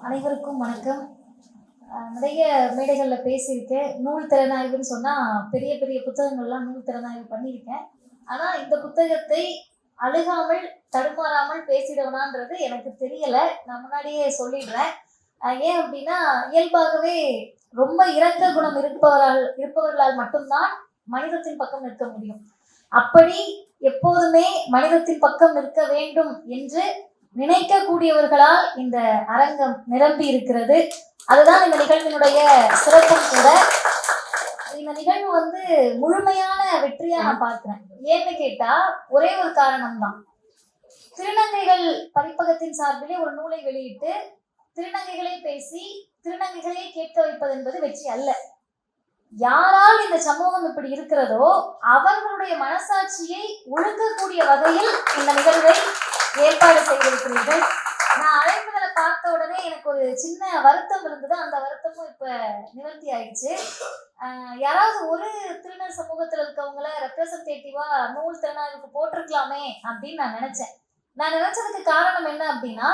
அனைவருக்கும் வணக்கம். நிறைய மேடைகளில் பேசியிருக்கேன். நூல் திறனாய்வுன்னு சொன்னால் பெரிய பெரிய புத்தகங்கள்லாம் நூல் திறனாய்வு பண்ணியிருக்கேன். ஆனால் இந்த புத்தகத்தை அழுகாமல் தடுமாறாமல் பேசிடுவனான்றது எனக்கு தெரியலை. நான் முன்னாடியே சொல்லிடுறேன். ஏன் அப்படின்னா, இயல்பாகவே ரொம்ப இரக்க குணம் இருப்பவர்களால் மட்டும்தான் மனிதத்தின் பக்கம் நிற்க முடியும். அப்படி எப்போதுமே மனிதத்தின் பக்கம் நிற்க வேண்டும் என்று நினைக்கக்கூடியவர்களால் இந்த அரங்கம் நிரம்பி இருக்கிறது. அதுதான் இந்த நிகழ்வினுடைய சிறப்பும் கூட. இந்த நிகழ்வு முழுமையான வெற்றியா நான் பார்க்கிறேன். ஏன்னு கேட்டா ஒரே ஒரு காரணம் தான். திருநங்கைகள் பதிப்பகத்தின் சார்பிலே ஒரு நூலை வெளியிட்டு திருநங்கைகளை பேசி திருநங்கைகளை கேட்க வைப்பது என்பது வெற்றி அல்ல. யாரால் இந்த சமூகம் இப்படி இருக்கிறதோ அவர்களுடைய மனசாட்சியை ஒழுக்கக்கூடிய வகையில் இந்த நிகழ்வை ஏற்பாடு செய்திருக்கிறீர்கள். நான் அழைப்புகளை பார்த்த உடனே எனக்கு ஒரு சின்ன வருத்தம் இருந்தது. அந்த வருத்தமும் இப்ப நிவர்த்தி ஆயிடுச்சு. யாராவது ஒரு திருநர் சமூகத்துல இருக்கவங்களை ரெப்ரசன்டேட்டிவா நூல் திறனாய்வுக்கு போட்டிருக்கலாமே அப்படின்னு நான் நினைச்சேன். நான் நினைச்சதுக்கு காரணம் என்ன அப்படின்னா,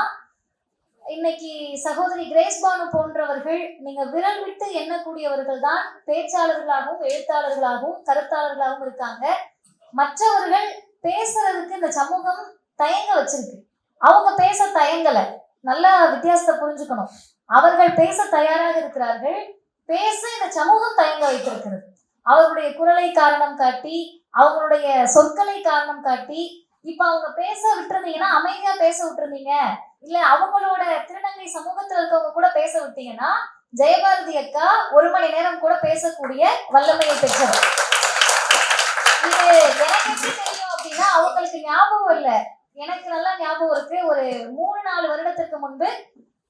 இன்னைக்கு சகோதரி கிரேஸ் பானு போன்றவர்கள் நீங்க விரல் விட்டு எண்ணக்கூடியவர்கள் தான் பேச்சாளர்களாகவும் எழுத்தாளர்களாகவும் கருத்தாளர்களாகவும் இருக்காங்க. மற்றவர்கள் பேசுறதுக்கு இந்த சமூகம் தயங்க வச்சிருக்கு. அவங்க பேச தயங்கல. நல்லா வித்தியாசத்தை புரிஞ்சுக்கணும். அவர்கள் பேச தயாராக இருக்கிறார்கள். பேச இந்த சமூகம் தயங்க வைத்திருக்கிறது. அவர்களுடைய குரலை காரணம் காட்டி, அவங்களுடைய சொற்களை காரணம் காட்டி, இப்ப அவங்க பேச விட்டுருந்தீங்கன்னா, அமைதியா பேச விட்டுருந்தீங்க, இல்ல அவங்களோட திருநங்கை சமூகத்துல இருக்கவங்க கூட பேச விட்டீங்கன்னா, ஜெயபாரதி அக்கா 1 மணி நேரம் கூட பேசக்கூடிய வல்லமையை பெற்றவர். இது எனக்கு எப்படி தெரியும் அப்படின்னா, அவங்களுக்கு ஞாபகம் இல்லை, எனக்கு நல்லா ஞாபகம் இருக்கு. ஒரு 3-4 வருடத்திற்கு முன்பு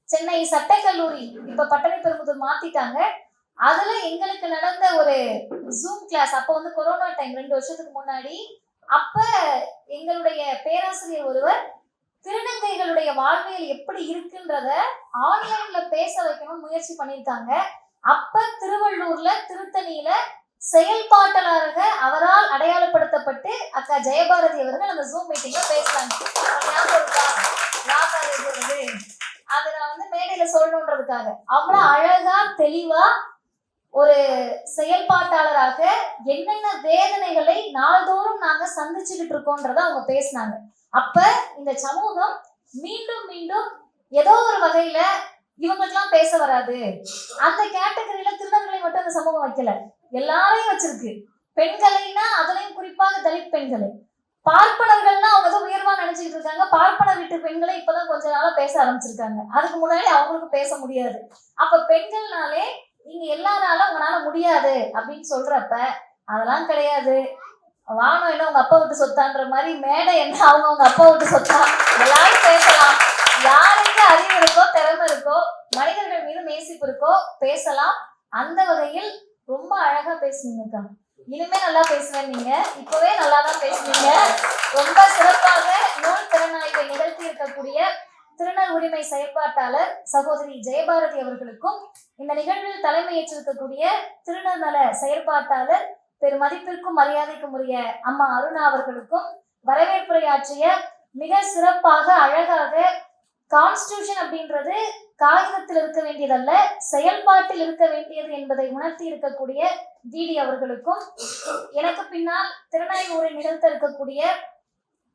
சென்னை சட்டக்கல்லூரி, இப்ப பட்டறைப்பெரும்புதூர் மாத்திட்டாங்க, அதுல எங்களுக்கு நடந்த ஒரு ஜூம் கிளாஸ். அப்ப கொரோனா டைம், 2 வருஷத்துக்கு முன்னாடி. அப்ப எங்களுடைய பேராசிரியர் ஒருவர் திருநங்கைகளுடைய வாழ்வியல் எப்படி இருக்குன்றத ஆன்லைன்ல பேச வைக்கணும்னு முயற்சி பண்ணியிருக்காங்க. அப்ப திருவள்ளூர்ல திருத்தணியில செயல்பாட்டாளராக அவரால் அடையாளப்படுத்தப்பட்டு அக்கா ஜெயபாரதி அவர்கள் அந்த ஜூம் மீட்டிங்ல பேசுறாங்க. அதை நான் மேடையில சொல்லணுன்றதுக்காக அவ்வளவு அழகா தெளிவா ஒரு செயல்பாட்டாளராக என்னென்ன வேதனைகளை நாள்தோறும் நாங்க சந்திச்சுக்கிட்டு இருக்கோன்றத அவங்க பேசினாங்க. அப்ப இந்த சமூகம் மீண்டும் மீண்டும் ஏதோ ஒரு வகையில இவங்களுக்கெல்லாம் பேச வராது, அந்த கேட்டகரியில திருநங்கைகளை மட்டும் அந்த சமூகம் வைக்கல, எல்லாரையும் வச்சிருக்கு. பெண்களைனா அதுலயும் குறிப்பாக தலித் பெண்களை, பார்ப்பனர்கள்னா அவங்க ஏதோ உயர்வா நினைச்சுக்கிட்டு இருக்காங்க. பார்ப்பனர் வீட்டு பெண்களை இப்பதான் கொஞ்ச நாளா பேச ஆரம்பிச்சிருக்காங்க. அதுக்கு முன்னாடி அவங்களுக்கு பேச முடியாது. அப்ப பெண்கள்னாலே இங்க எல்லாராலும் உங்களால முடியாது அப்படின்னு சொல்றப்ப, அதெல்லாம் கிடையாது, வானம் என்ன உங்க அப்பா விட்டு சொத்தான்ற மாதிரி, மேடை என்ன அவங்க அப்பா விட்டு சொத்தா, எல்லாரும் பேசலாம். யாருக்கு அறிவு இருக்கோ, திறமை இருக்கோ, மனிதர்கள் மீது நேசிப்பு இருக்கோ பேசலாம். அந்த வகையில் ரொம்ப அழகா பேசுனீங்கக்கா. இனிமே நல்லா பேசுவேன். நீங்க இப்பவே நல்லா தான் பேசுனீங்க. ரொம்ப சிறப்பாக நூல் திறனாய்வை நிகழ்த்தி இருக்கக்கூடிய திருநர் உரிமை செயற்பாட்டாளர் சகோதரி ஜெயபாரதி அவர்களுக்கும், இந்த நிகழ்வில் தலைமை ஏற்றிருக்கக்கூடிய திருநர் நல செயற்பாட்டாளர் பெரும் மதிப்பிற்கும் மரியாதைக்கும் உரிய அம்மா அருணா அவர்களுக்கும், வரவேற்புரையாற்றிய மிக சிறப்பாக அழகாக கான்ஸ்டிடியூஷன் அப்படின்றது காகிதத்தில் இருக்க வேண்டியதல்ல, செயல்பாட்டில் இருக்க வேண்டியது என்பதை உணர்த்தி இருக்கக்கூடிய டிடி அவர்களுக்கும், எனக்கு பின்னால் திறனாய்வு உரை நிகழ்த்த இருக்கக்கூடிய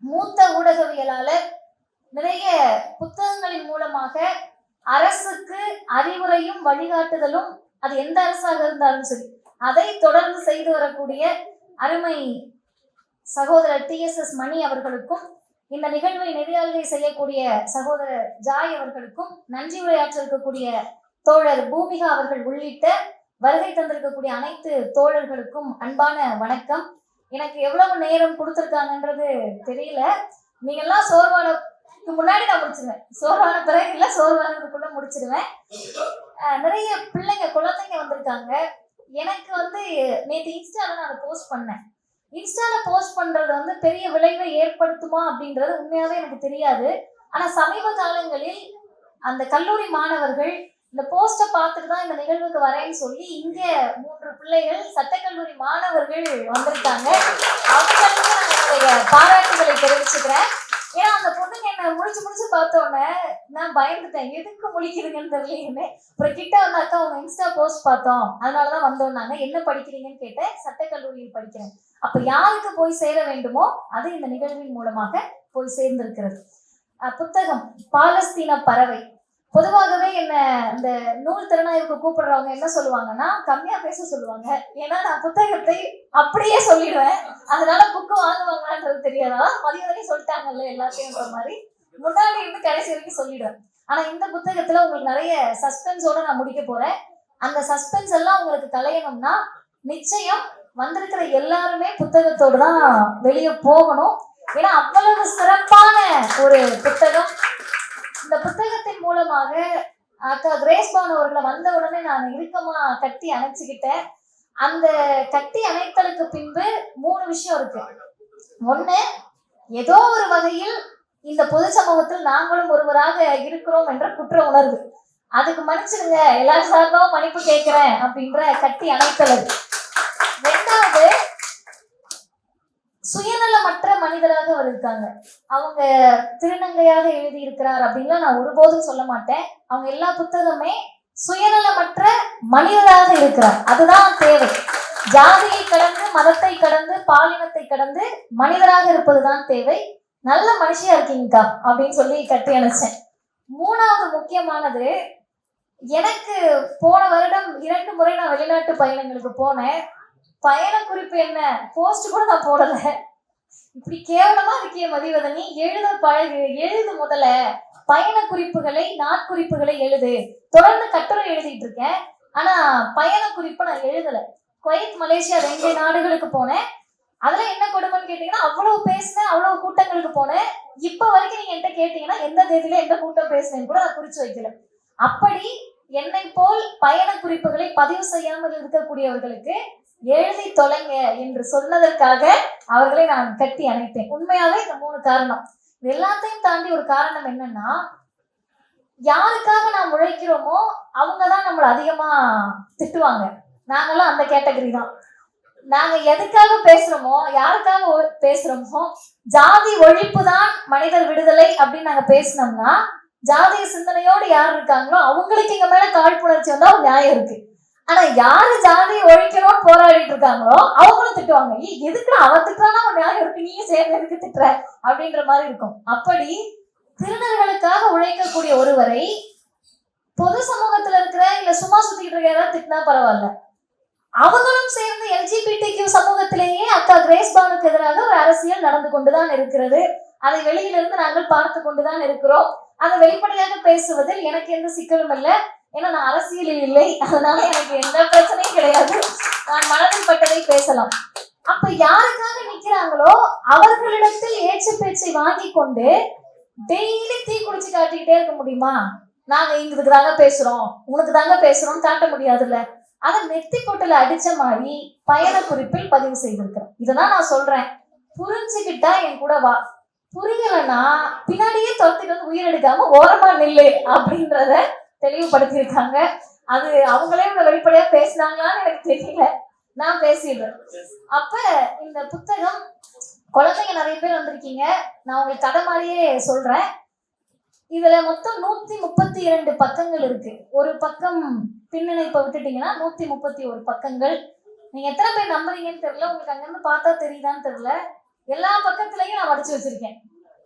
மூத்த ஊடகவியலாளர், நிறைய புத்தகங்களின் மூலமாக அரசுக்கு அறிவுரையும் வழிகாட்டுதலும், அது எந்த அரசாக இருந்தாலும் சரி, அதை தொடர்ந்து செய்து வரக்கூடிய அருமை சகோதரர் TSS மணி அவர்களுக்கும், இந்த நிகழ்வை நெறியாளுகை செய்யக்கூடிய சகோதரர் ஜாய் அவர்களுக்கும், நன்றி உரையாற்ற இருக்கக்கூடிய தோழர் பூமிகா அவர்கள் உள்ளிட்ட வருகை தந்திருக்கக்கூடிய அனைத்து தோழர்களுக்கும் அன்பான வணக்கம். எனக்கு எவ்வளவு நேரம் கொடுத்துருக்காங்கன்றது தெரியல. நீங்கெல்லாம் சோர்வானதுக்கு முன்னாடி நான் முடிச்சிருவேன், சோர்வான பிறகு இல்லை, சோர்வானதுக்குள்ள முடிச்சிருவேன். நிறைய பிள்ளைங்க குழந்தைங்க வந்திருக்காங்க. எனக்கு நேற்று இன்ஸ்டால நான் அதை போஸ்ட் பண்ணேன். இன்ஸ்டால போஸ்ட் பண்றது பெரிய விளைவை ஏற்படுத்துமா அப்படின்றது உண்மையாவே எனக்கு தெரியாது. ஆனா சமீப காலங்களில் அந்த கல்லூரி மாணவர்கள் இந்த போஸ்ட பார்த்துட்டு தான் இந்த நிகழ்வுக்கு வரேன்னு சொல்லி இங்க 3 பிள்ளைகள் சட்டக்கல்லூரி மாணவர்கள் வந்திருக்காங்க. அவங்களுக்கு நான் என்னுடைய பாராட்டுகளை தெரிவிச்சுக்கிறேன். ஏன்னா அந்த பொண்ணுங்க என்ன முடிச்சு முடிச்சு பார்த்தோன்னே நான் பயந்துட்டேன், எதுக்கு முழிக்கிறீங்கன்னு தெரியலன்னு. அப்புறம் கிட்ட வந்து அக்கா உங்க இன்ஸ்டா போஸ்ட் பார்த்தோம், அதனாலதான் வந்தோம்னாங்க. என்ன படிக்கிறீங்கன்னு கேட்டேன். சட்டக்கல்லூரியில் படிக்கிறேன். அப்ப யாருக்கு போய் சேர வேண்டுமோ அது இந்த நிகழ்வின் மூலமாக போய் சேர்ந்திருக்கிறது. புத்தகம் பாலஸ்தீன பறவை. பொதுவாகவே என்ன இந்த நூல் திறனாய்வுக்கு கூப்பிடுறவங்க என்ன சொல்லுவாங்கன்னா கம்மியா பேச சொல்லுவாங்க. ஏன்னா நான் புத்தகத்தை அப்படியே சொல்லிடுவேன். அதனால புக்கு வாங்குவாங்களான்றது தெரியாதா, மதியம் சொல்லிட்டாங்கல்ல எல்லாத்தையும்ன்ற மாதிரி முன்னாடி இருந்து கடைசி வரைக்கும் சொல்லிடுவேன். ஆனா இந்த புத்தகத்துல உங்களுக்கு நிறைய சஸ்பென்ஸோட நான் முடிக்க போறேன். அந்த சஸ்பென்ஸ் எல்லாம் உங்களுக்கு கலையணும்னா நிச்சயம் வந்திருக்கிற எல்லாருமே புத்தகத்தோடு தான் வெளியே போகணும். ஏன்னா அவ்வளவு சிறப்பான ஒரு புத்தகம். இந்த புத்தகத்தின் மூலமாக அக்கா கிரேஸ் பானு அவர்களை வந்த உடனே நான் இறுக்கமா கட்டி அணைச்சுக்கிட்டேன். அந்த கட்டி அணைத்தலுக்கு பின்பு 3 விஷயம் இருக்கு. ஒண்ணு, ஏதோ ஒரு வகையில் இந்த பொது சமூகத்தில் நாங்களும் ஒருவராக இருக்கிறோம் என்ற குற்ற உணர்வு. அதுக்கு மன்னிச்சிருங்க, எல்லா சார்பாவும் மன்னிப்பு கேட்கிறேன் அப்படின்ற கட்டி அணைத்தல். ரெண்டாவது, சுயநலமற்ற மனிதராக அவர் இருக்காங்க. அவங்க திருநங்கையாக எழுதியிருக்கிறார் அப்படின்லாம் நான் ஒருபோதும் சொல்ல மாட்டேன். அவங்க எல்லா புத்தகமே சுயநலமற்ற மனிதராக இருக்கிறார். அதுதான் தேவை. ஜாதியை கடந்து, மதத்தை கடந்து, பாலினத்தை கடந்து மனிதராக இருப்பதுதான் தேவை. நல்ல மனுஷியா இருக்கீங்கக்கா அப்படின்னு சொல்லி கட்டி அணைச்சேன். 3வது முக்கியமானது, எனக்கு போன வருடம் 2 முறை நான் வெளிநாட்டு பயணங்களுக்கு போனேன். பயண குறிப்பு என்ன, போஸ்ட் கூட நான் போடல. இப்படி கேவலமா இருக்கிய மதிவதனி, எழுத பழகு, எழுது. முதல்ல பயண குறிப்புகளை, நாட்குறிப்புகளை எழுது. தொடர்ந்து கட்டுரை எழுதிட்டு இருக்கேன், ஆனா பயண குறிப்பை நான் எழுதல. குவைத், மலேசியா 2 நாடுகளுக்கு போனேன். அதுல என்ன கொடுமைன்னு கேட்டீங்கன்னா, அவ்வளவு பேசினேன், அவ்வளவு கூட்டங்களுக்கு போனேன். இப்ப வரைக்கும் நீங்க என்கிட்ட கேட்டீங்கன்னா எந்த தேதியில எந்த கூட்டம் பேசினேன்னு கூட நான் குறிச்சு வைக்கல. அப்படி என்னை போல் பயண குறிப்புகளை பதிவு செய்யாமல் இருக்கக்கூடியவர்களுக்கு எழுதி தொலைங்க என்று சொன்னதற்காக அவர்களை நான் கட்டி அணைத்தேன். உண்மையாவே இந்த 3 காரணம். இது எல்லாத்தையும் தாண்டி ஒரு காரணம் என்னன்னா, யாருக்காக நாம் உழைக்கிறோமோ அவங்கதான் நம்மளை அதிகமா திட்டுவாங்க. நாங்கெல்லாம் அந்த கேட்டகரி தான். நாங்க எதுக்காக பேசுறோமோ, யாருக்காக பேசுறோமோ, ஜாதி ஒழிப்பு தான் மனிதர் விடுதலை அப்படின்னு நாங்க பேசினோம்னா, ஜாதிய சிந்தனையோடு யார் இருக்காங்களோ அவங்களுக்கு எங்க மேல காழ்ப்புணர்ச்சி வந்தா ஒரு நியாயம் இருக்கு. ஆனா யாரு ஜாதியை ஒழிக்கணும்னு போராடிட்டு இருக்காங்களோ அவங்களும் திட்டுவாங்க. எதுக்கு அவன் திட்டுறானா ஒரு நியாயம் இருக்கு, நீயும் சேர்ந்து எதுக்கு திட்டுற அப்படின்ற மாதிரி இருக்கும். அப்படி திருநர்களுக்காக உழைக்கக்கூடிய ஒருவரை பொது சமூகத்துல இருக்கிற இல்ல சும்மா சுத்திக்கிட்டு இருக்க யாராவது திட்டினா பரவாயில்ல, அவங்களும் சேர்ந்து எல்ஜிபிடிக்யூ சமூகத்திலேயே அக்கா கிரேஸ் பானுக்கு எதிராக ஒரு அரசியல் நடந்து கொண்டுதான் இருக்கிறது. அதை வெளியிலிருந்து நாங்கள் பார்த்து கொண்டுதான் இருக்கிறோம். அதை வெளிப்படையாக பேசுவதில் எனக்கு எந்த சிக்கலும் இல்லை. ஏன்னா நான் அரசியலில் இல்லை, அதனால எனக்கு எந்த பிரச்சனையும் கிடையாது. நான் மனதில் பட்டதை பேசலாம். அப்ப யாருக்காக நிக்கிறாங்களோ அவர்களிடத்தில் ஏச்சு பேச்சை வாங்கி கொண்டு டெய்லி தீ குடிச்சு காட்டிக்கிட்டே இருக்க முடியுமா? நாங்க இதுக்கு தாங்க பேசுறோம், உனக்கு தாங்க பேசுறோம்னு காட்ட முடியாதுல்ல. அதை நெத்தி பொட்டுல அடிச்ச மாதிரி பயண குறிப்பில் பதிவு செய்திருக்கிறேன். இததான் நான் சொல்றேன், புரிஞ்சுக்கிட்டா என் கூட வா, புரியலன்னா பின்னாடியே துரத்திட்டு வந்து உயிர் எடுக்காம ஓரமா நில்லு அப்படின்றத தெளிவுபடுத்தியிருக்காங்க. அது அவங்களே வெளிப்படையா பேசினாங்களான்னு எனக்கு தெரியல, நான் பேசிடுறேன். அப்ப இந்த புத்தகம், குழந்தைங்க நிறைய பேர் வந்திருக்கீங்க, நான் உங்களுக்கு கதை மாதிரியே சொல்றேன். இதுல மொத்தம் 132 பக்கங்கள் இருக்கு. ஒரு பக்கம் பின்னிணைப்பை விட்டுட்டீங்கன்னா 131 பக்கங்கள். நீங்க எத்தனை பேர் நம்புறீங்கன்னு தெரியல, உங்களுக்கு அங்கிருந்து பார்த்தா தெரியுதான்னு தெரியல. எல்லா பக்கத்துலயும் நான் படிச்சு வச்சிருக்கேன்,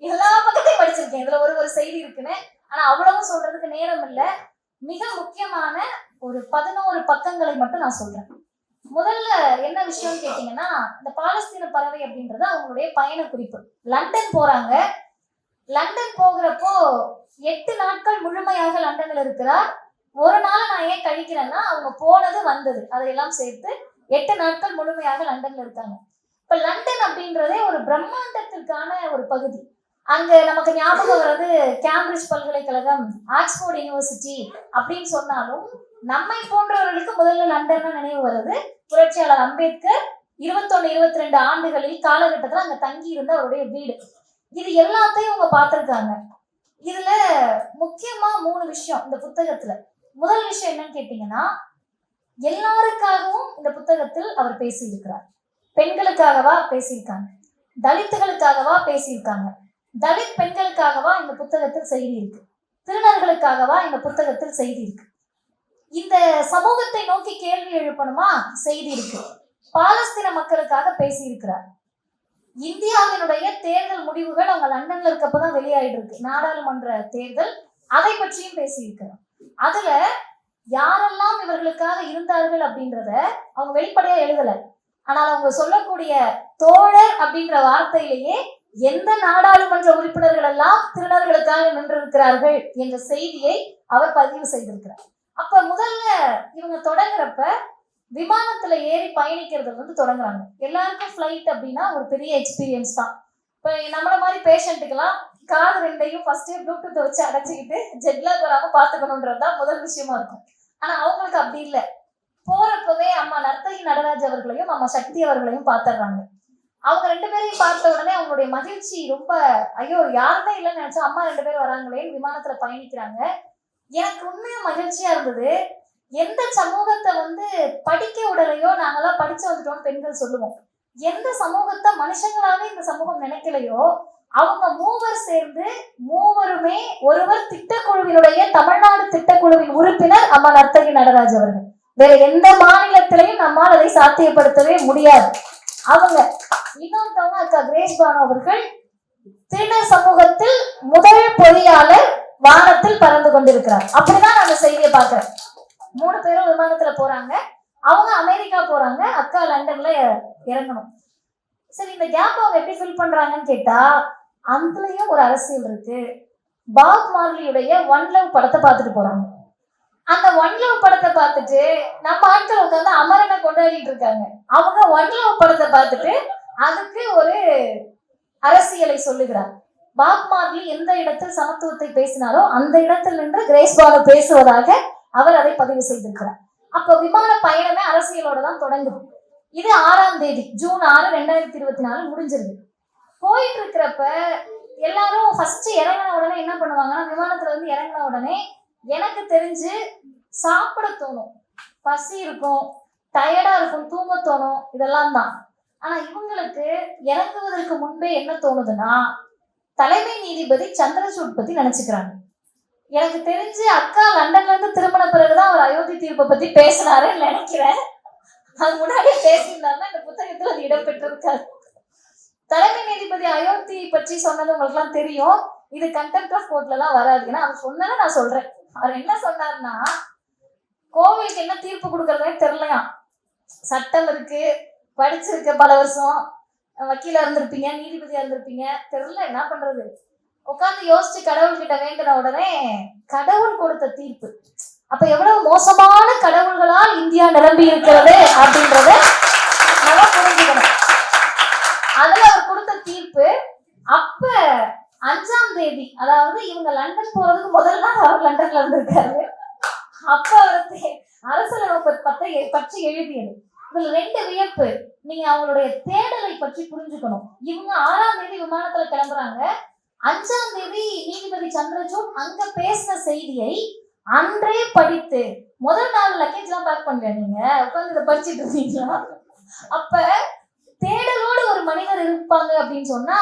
எல்லா பக்கத்தையும் படிச்சிருக்கேன். இதுல ஒரு செய்தி இருக்குன்னு, ஆனா அவ்வளவு சொல்றதுக்கு நேரம் இல்லை. மிக முக்கியமான ஒரு 11 பக்கங்களை மட்டும் நான் சொல்றேன். முதல்ல என்ன விஷயம் கேட்டீங்கன்னா, இந்த பாலஸ்தீன பறவை அப்படின்றது அவங்களுடைய பயண குறிப்பு. லண்டன் போறாங்க. லண்டன் போகிறப்போ 8 நாட்கள் முழுமையாக லண்டன்ல இருக்கிறார். ஒரு நாள் நான் ஏன் கழிக்கிறேன்னா, அவங்க போனது வந்தது அதையெல்லாம் சேர்த்து 8 நாட்கள் முழுமையாக லண்டன்ல இருக்காங்க. இப்ப லண்டன் அப்படின்றதே ஒரு பிரம்மாண்டத்திற்கான ஒரு பகுதி. அங்க நமக்கு ஞாபகம் வர்றது கேம்பிரிட்ஜ் பல்கலைக்கழகம், ஆக்ஸ்போர்ட் யூனிவர்சிட்டி அப்படின்னு சொன்னாலும் நம்மை போன்றவர்களுக்கு முதல்ல லண்டன் நினைவு வருது. புரட்சியாளர் அம்பேத்கர் 21-22 ஆண்டுகளில் காலகட்டத்தில் அங்க தங்கி இருந்த அவருடைய வீடு. இது எல்லாத்தையும் அவங்க பார்த்திருக்காங்க. இதுல முக்கியமா 3 விஷயம் இந்த புத்தகத்துல. முதல் விஷயம் என்னன்னு கேட்டீங்கன்னா, எல்லாருக்காகவும் இந்த புத்தகத்தில் அவர் பேசியிருக்கிறார். பெண்களுக்காகவா பேசியிருக்காங்க, தலித்துகளுக்காகவா பேசியிருக்காங்க, தலித் பெண்களுக்காகவா இந்த புத்தகத்தில் செய்தி இருக்கு? திருநர்களுக்காகவா இந்த புத்தகத்தில் செய்தி இருக்கு? இந்த சமூகத்தை நோக்கி கேள்வி எழுப்பணுமா? செய்தி இருக்கு. பாலஸ்தீன மக்களுக்காக பேசியிருக்கிறார். இந்தியாவினுடைய தேர்தல் முடிவுகள் அவங்க லண்டன்ல இருக்கப்பதான் வெளியாயிட்டு இருக்கு, நாடாளுமன்ற தேர்தல், அதை பற்றியும் பேசியிருக்கிறார். அதுல யாரெல்லாம் இவர்களுக்காக இருந்தார்கள் அப்படின்றத அவங்க வெளிப்படையா எழுதல. ஆனால் அவங்க சொல்லக்கூடிய தோழர் அப்படின்ற வார்த்தையிலேயே எந்த நாடாளுமன்ற உறுப்பினர்கள் எல்லாம் திருநர்களுக்காக நின்றிருக்கிறார்கள் என்ற செய்தியை அவர் பதிவு செய்திருக்கிறார். அப்ப முதல்ல இவங்க தொடங்குறப்ப விமானத்துல ஏறி பயணிக்கிறது தொடங்குறாங்க. எல்லாருக்கும் ஃபிளைட் அப்படின்னா ஒரு பெரிய எக்ஸ்பீரியன்ஸ் தான். இப்ப நம்மள மாதிரி பேஷண்ட்டுக்கெல்லாம் காது ரெண்டையும் ஃபர்ஸ்ட் ப்ளூடூத் வச்சு அடைச்சிக்கிட்டு ஜெட்லாக் வராம பாத்துக்கணும்ன்றதுதான் முதல் விஷயமா இருக்கும். ஆனா அவங்களுக்கு அப்படி இல்லை. போறப்பவே அம்மா நர்த்தகி நடராஜ் அவர்களையும் அம்மா சக்தி அவர்களையும் பார்த்துடுறாங்க. அவங்க 2 பேரையும் பார்த்த உடனே அவங்களுடைய மகிழ்ச்சி ரொம்ப, ஐயோ யாருமே இல்லைன்னு நினைச்சா அம்மா 2 பேர் வராங்களே, விமானத்துல பயணிக்கிறாங்க. எனக்கு உண்மையா மகிழ்ச்சியா இருந்தது. எந்த சமூகத்தை படிக்க விடலையோ, நாங்கெல்லாம் படிச்சு வந்துட்டோம்னு பெண்கள் சொல்லுவோம், எந்த சமூகத்தை மனுஷங்களாவே இந்த சமூகம் நினைக்கலையோ அவங்க மூவர் சேர்ந்து, மூவருமே ஒருவர் திட்டக்குழுவினுடைய தமிழ்நாடு திட்டக்குழுவின் உறுப்பினர் அம்மா நர்த்தகி நடராஜ் அவர்கள். வேற எந்த மாநிலத்திலையும் நம்மால் அதை சாத்தியப்படுத்தவே முடியாது. அவங்க இன்னொருத்தவங்க அக்கா கிரேஸ் பானு அவர்கள் திருநர் சமூகத்தில் முதல் பொறியாளர் வானத்தில் பறந்து கொண்டிருக்கிறார். அப்படிதான் நான் அந்த செய்தியை பார்க்கிறேன். 3 பேரும் விமானத்துல போறாங்க. அவங்க அமெரிக்கா போறாங்க, அக்கா லண்டன்ல இறங்கணும். சரி, இந்த கேப் அவங்க எப்படி ஃபில் பண்றாங்கன்னு கேட்டா, அதுலயும் ஒரு அரசியல் இருக்கு. பாப் மார்லியுடைய ஒன் லவ் படத்தை பார்த்துட்டு போறாங்க. அந்த ஒன் லவ் படத்தை பார்த்துட்டு நம்ம ஆட்கள் உட்காந்து அமரனை கொண்டாடிட்டு இருக்காங்க. அவங்க ஒன் லவ் படத்தை பார்த்துட்டு அதுக்கு ஒரு அரசியலை சொல்லுகிறார். பாப் மார்லி எந்த இடத்தில் சமத்துவத்தை பேசினாரோ அந்த இடத்தில் நின்று கிரேஸ் பானு பேசுவதாக அவர் அதை பதிவு செய்திருக்கிறார். அப்போ விமான பயணமே அரசியலோட தான் தொடங்குது. இது 6ஆம் தேதி ஜூன் 6, 2024 முடிஞ்சிருது. போயிட்டு இருக்கிறப்ப எல்லாரும் ஃபர்ஸ்ட் இறங்கின உடனே என்ன பண்ணுவாங்கன்னா, விமானத்துல இறங்கின உடனே எனக்கு தெரிஞ்சு சாப்பிட தோணும், பசி இருக்கும், டயர்டா இருக்கும், தூங்க தோணும், இதெல்லாம் தான். ஆனா இவங்களுக்கு இறங்குவதற்கு முன்பே என்ன தோணுதுன்னா, தலைமை நீதிபதி சந்திரசூட் பத்தி நினைச்சுக்கிறாங்க. எனக்கு தெரிஞ்சு அக்கா லண்டன்ல இருந்து திரும்பின பிறகுதான் அவர் அயோத்தி தீர்ப்பை பத்தி பேசினாருன்னு நினைக்கிறேன். அது முன்னாடியே பேசியிருந்தாருன்னா இந்த புத்தகத்துல அது இடம்பெற்றிருக்காரு. தலைமை நீதிபதி அயோத்தி பற்றி சொன்னது உங்களுக்கு எல்லாம் தெரியும். இது கண்டெம்ட் ஆஃப் கோர்ட்ல எல்லாம் வராது. ஏன்னா அவர் சொன்னதை நான் சொல்றேன். அவர் என்ன சொன்னார்னா, கோவிலுக்கு என்ன தீர்ப்பு கொடுக்கறதே தெரியலையாம். சட்டம் இருக்கு, படிச்சிருக்க, பல வருஷம் வக்கீலா இருந்திருப்பீங்க, நீதிபதியா இருந்திருப்பீங்க, தெரியல என்ன பண்றது. உட்காந்து யோசிச்சு கடவுள்கிட்ட வேண்டின உடனே கடவுள் கொடுத்த தீர்ப்பு. அப்ப எவ்வளவு மோசமான கடவுள்களால் இந்தியா நிரம்பி இருக்கிறது அப்படின்றத நம்ம புரிஞ்சுக்கணும். அதுல அவர் கொடுத்த தீர்ப்பு. அப்ப 5ஆம் தேதி, அதாவது இவங்க லண்டன் போறதுக்கு முதல் நாள் அவர் லண்டன்ல இருந்திருக்காரு. அப்ப அவருக்கு அரசியலமைப்பு பற்றி எழுதியது. இதுல 2 வியப்பு. நீங்க அவங்களுடைய தேடலை பற்றி புரிஞ்சுக்கணும். இவங்க 6ஆம் தேதி விமானத்துல கிளம்புறாங்க. 5ஆம் தேதி நீதிபதி சந்திரசூட் அங்க பேசின செய்தியை அன்றே படித்து, முதல் நாள் லக்கேஜ் எல்லாம் பேக் பண்ணல, நீங்க உட்காந்து இதை படிச்சுட்டு இருக்கீங்களா? அப்ப தேடலோடு ஒரு மனிதர் இருப்பாங்க அப்படின்னு சொன்னா,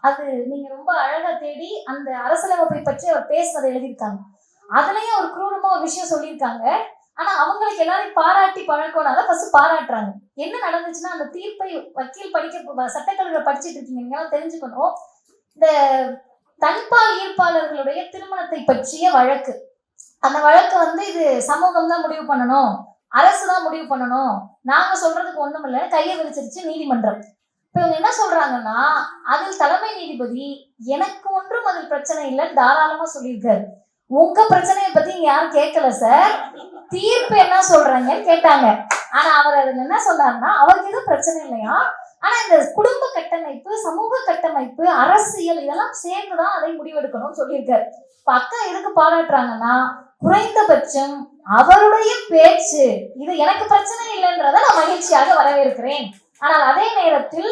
அது நீங்க ரொம்ப அழகா தேடி அந்த அரசியலமைப்பை பற்றி அவர் பேசுனதை எழுதியிருக்காங்க. அதுலயும் ஒரு குரூரமா ஒரு விஷயம் சொல்லியிருக்காங்க. ஆனா அவங்களுக்கு எல்லாரையும் பாராட்டி பழக்கம்னால ஃபர்ஸ்ட் பாராட்டுறாங்க. என்ன நடந்துச்சுன்னா, அந்த தீர்ப்பை வக்கீல் படிக்க சட்டக்கல்லூரியில படிச்சுட்டு இருக்கீங்க, நீங்க தெரிஞ்சுக்கணும். இந்த தன்பால் ஈர்ப்பாளர்களுடைய திருமணத்தை பற்றிய வழக்கு. அந்த வழக்கு இது சமூகம் தான் முடிவு பண்ணணும், அரசு தான் முடிவு பண்ணணும், நாங்க சொல்றதுக்கு ஒண்ணும் இல்லை, கையை விரிச்சிருச்சு நீதிமன்றம். இப்ப இவங்க என்ன சொல்றாங்கன்னா, அதில் தலைமை நீதிபதி எனக்கு ஒன்றும் அதில் பிரச்சனை இல்லைன்னு தாராளமா சொல்லியிருக்காரு. உங்க பிரச்சனையை பத்தி இங்க யாரும் கேட்கல சார், தீர்ப்பு என்ன சொல்றாங்கன்னு கேட்டாங்க. ஆனா அவர் அதுல என்ன சொன்னாருன்னா, அவருக்கு எதுவும் பிரச்சனை இல்லையா, ஆனா இந்த குடும்ப கட்டமைப்பு, சமூக கட்டமைப்பு, அரசியல் இதெல்லாம் சேர்ந்துதான் அதை முடிவெடுக்கணும்னு சொல்லியிருக்காரு. இப்ப அக்கா எதுக்கு பாராட்டுறாங்கன்னா, குறைந்தபட்சம் அவருடைய பேச்சு இது எனக்கு பிரச்சனை இல்லைன்றத நான் மகிழ்ச்சியாக வரவேற்கிறேன். ஆனால் அதே நேரத்தில்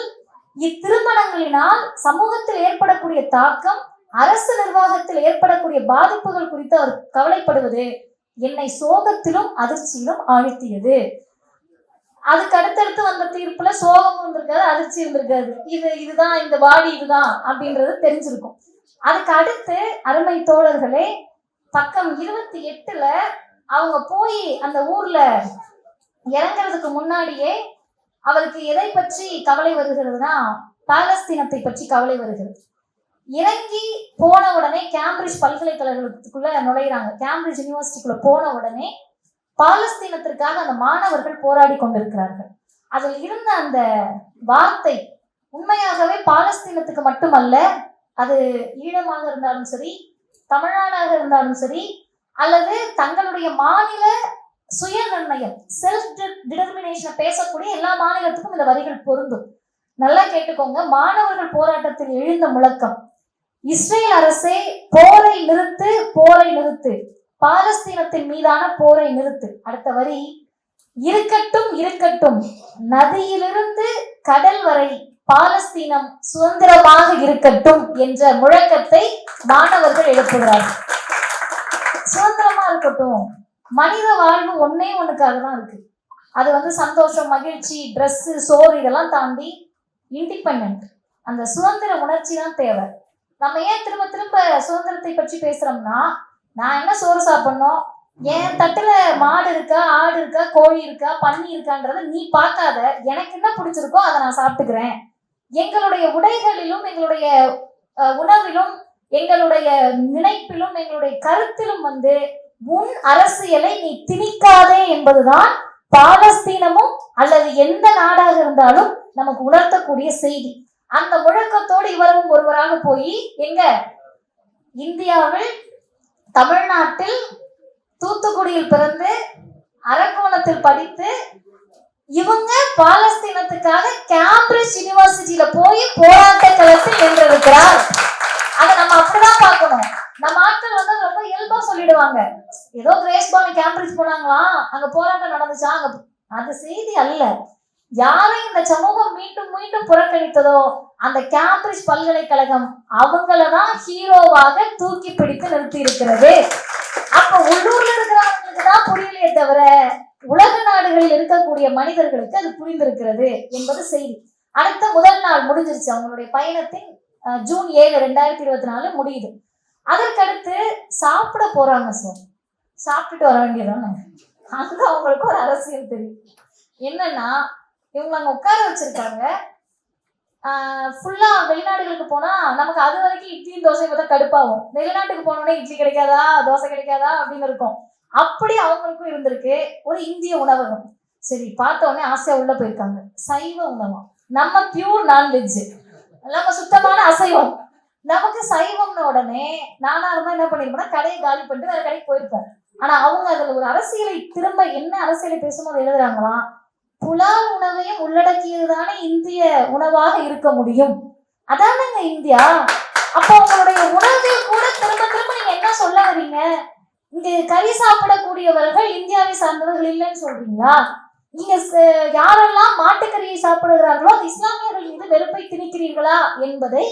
இத்திருமணங்களினால் சமூகத்தில் ஏற்படக்கூடிய தாக்கம், அரசு நிர்வாகத்தில் ஏற்படக்கூடிய பாதிப்புகள் குறித்து அவர் கவலைப்படுவது என்னை சோகத்திலும் அதிர்ச்சியிலும் ஆழ்த்தியது. அதுக்கு அடுத்தடுத்து வந்த தீர்ப்புல சோகமும் இருந்திருக்காது, அதிர்ச்சி இருந்திருக்காது. இதுதான் இந்த பாடி இதுதான் அப்படின்றது தெரிஞ்சிருக்கும். அதுக்கு அடுத்து அருமை தோழர்களே, பக்கம் 28ல அவங்க போய் அந்த ஊர்ல இறங்குறதுக்கு முன்னாடியே அவருக்கு எதை பற்றி கவலை வருகிறதுனா பாலஸ்தீனத்தை பற்றி கவலை வருகிறது. இறங்கி போன உடனே கேம்பிரிட்ஜ் பல்கலைக்கழகத்துக்குள்ள நுழையிறாங்க. கேம்பிரிட்ஜ் யூனிவர்சிட்டிக்குள்ள போன உடனே பாலஸ்தீனத்திற்காக அந்த மாணவர்கள் போராடி கொண்டிருக்கிறார்கள். அதில் இருந்த அந்த வார்த்தை உண்மையாகவே பாலஸ்தீனத்துக்கு மட்டுமல்ல, அது ஈழமாக இருந்தாலும் சரி, தமிழ்நாடாக இருந்தாலும் சரி, அல்லது தங்களுடைய மாநில சுய நிர்ணயம் செல்ஃப் டிட்டர்மினேஷனை பேசக்கூடிய எல்லா மாநிலத்துக்கும் இந்த வரிகள் பொருந்தும். நல்லா கேட்டுக்கோங்க. மாணவர்கள் போராட்டத்தில் எழுந்த முழக்கம், இஸ்ரேல் அரசே போரை நிறுத்து, போரை நிறுத்து, பாலஸ்தீனத்தின் மீதான போரை நிறுத்து. அடுத்த வரி, இருக்கட்டும் இருக்கட்டும், நதியிலிருந்து கடல் வரை பாலஸ்தீனம் சுதந்திரமாக இருக்கட்டும் என்ற முழக்கத்தை மாணவர்கள் எழுப்புகிறார்கள். சுதந்திரமா இருக்கட்டும், மனித வாழ்வு ஒன்னே ஒண்ணுக்காக தான் இருக்கு. அது சந்தோஷம், மகிழ்ச்சி, ட்ரெஸ், சோறு இதெல்லாம் தாண்டி இண்டிபெண்ட், அந்த சுதந்திர உணர்ச்சி தான் தேவை. நம்ம ஏன் திரும்ப திரும்ப சுதந்திரத்தை பற்றி பேசுறோம்னா, நான் என்ன சோறு சாப்பிடணும், என் தட்டுல மாடு இருக்கா, ஆடு இருக்கா, கோழி இருக்கா, பன்னி இருக்கான்றத நீ பார்க்காத, எனக்கு என்ன பிடிச்சிருக்கோ அதை நான் சாப்பிட்டுக்கிறேன். எங்களுடைய உடைகளிலும், எங்களுடைய உணவிலும், எங்களுடைய நினைப்பிலும், எங்களுடைய கருத்திலும் உன் அரசியலை நீ திணிக்காதே என்பதுதான் பாலஸ்தீனமும் அல்லது எந்த நாடாக இருந்தாலும் நமக்கு உணர்த்தக்கூடிய செய்தி. அந்த முழக்கத்தோடு இவரும் ஒருவராக போய் எங்க இந்தியாவில், தமிழ்நாட்டில், தூத்துக்குடியில் பிறந்து அரக்கோணத்தில் படித்து இவங்க பாலஸ்தீனத்துக்காக கேம்பிரிட்ஜ் யூனிவர்சிட்டியில போய் போராட்ட களத்தில் நின்றிருக்கிறார். அதை நம்ம அப்படிதான் பார்க்கணும். நம்ம ஆட்கள் ரொம்ப இயல்பா சொல்லிடுவாங்க, ஏதோ கிரேஸ் பானு கேம்பிரிட்ஜ் போனாங்களாம், அங்க போராட்டம் நடந்துச்சா, அது செய்தி அல்ல. யாரை இந்த சமூகம் மீண்டும் மீண்டும் புறக்கணித்ததோ அந்த கேம்பிரிட்ஜ் பல்கலைக்கழகம் அவங்களதான் ஹீரோவாக தூக்கி பிடித்து நிறுத்தி இருக்கிறது. அப்ப உள்ளூர்ல இருக்கிறவங்களுக்கு தான் புரியலையே தவிர உலக நாடுகளில் இருக்கக்கூடிய மனிதர்களுக்கு அது புரிந்திருக்கிறது என்பது செய்தி. அடுத்த முதல் நாள் முடிஞ்சிருச்சு அவங்களுடைய பயணத்தின். ஜூன் 7, 2024 முடியுது. அதற்கடுத்து சாப்பிட போறாங்க சார். சாப்பிட்டுட்டு வர வேண்டியதானே. அங்க அவங்களுக்கு ஒரு அரசியல் தெரியும். என்னன்னா, இவங்க அங்க உட்கார வச்சிருக்காங்க. ஃபுல்லா வெளிநாடுகளுக்கு போனா நமக்கு அது வரைக்கும் இட்லியும் தோசை பார்த்தா கடுப்பாகும். வெளிநாட்டுக்கு போனோடனே இட்லி கிடைக்காதா, தோசை கிடைக்காதா அப்படின்னு இருக்கும். அப்படி அவங்களுக்கும் இருந்திருக்கு ஒரு இந்திய உணவகம். சரி, பார்த்த உடனே ஆசையா உள்ள போயிருக்காங்க. சைவ உணவகம், நம்ம பியூர் நான்வெஜ், நம்ம சுத்தமான அசைவம். நமக்கு சைவம்னு உடனே நானா இருந்தா என்ன பண்ணிருப்பேன்னா கடையை காலி பண்ணிட்டு வேற கடைக்கு போயிருப்பேன். ஆனா அவங்க அதுல ஒரு அரசியலை திரும்ப என்ன அரசியலை பேசும்போது எழுதுறாங்களாம், புலால் உணவையும் உள்ளடக்கியதுதானே இந்திய உணவாக இருக்க முடியும், அதானங்க இந்தியா. அப்ப உங்களுடைய உணவில் கூட திரும்ப திரும்ப நீங்க என்ன சொல்ல வரீங்க, இங்க கறி சாப்பிடக்கூடியவர்கள் இந்தியாவை சார்ந்தவர்கள் இல்லைன்னு சொல்றீங்களா? நீங்க யாரெல்லாம் மாட்டுக்கறியை சாப்பிடுகிறார்களோ அது இஸ்லாமியர்கள் மீது வெறுப்பை திணிக்கிறீர்களா என்பதை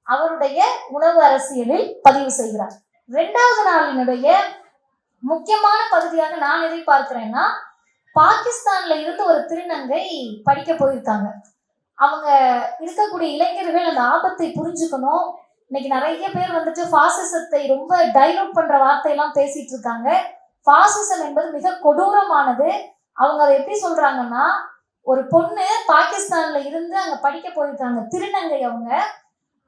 அவருடைய உணவு அரசியலில் பதிவு செய்கிறார். 2வது நாளினுடைய முக்கியமான பகுதியாக நான் எதை பார்க்கிறேன்னா, பாகிஸ்தான்ல இருந்து ஒரு திருநங்கை படிக்க போயிருக்காங்க. அவங்க இருக்கக்கூடிய இளைஞர்கள் அந்த ஆபத்தை புரிஞ்சுக்கணும். இன்னைக்கு நிறைய பேர் பாசிசத்தை ரொம்ப டைலூட் பண்ற வார்த்தையெல்லாம் பேசிட்டு இருக்காங்க. பாசிசம் என்பது மிக கொடூரமானது. அவங்க அதை எப்படி சொல்றாங்கன்னா, ஒரு பொண்ணு பாகிஸ்தான்ல இருந்து அங்க படிக்க போயிருக்காங்க, திருநங்கை.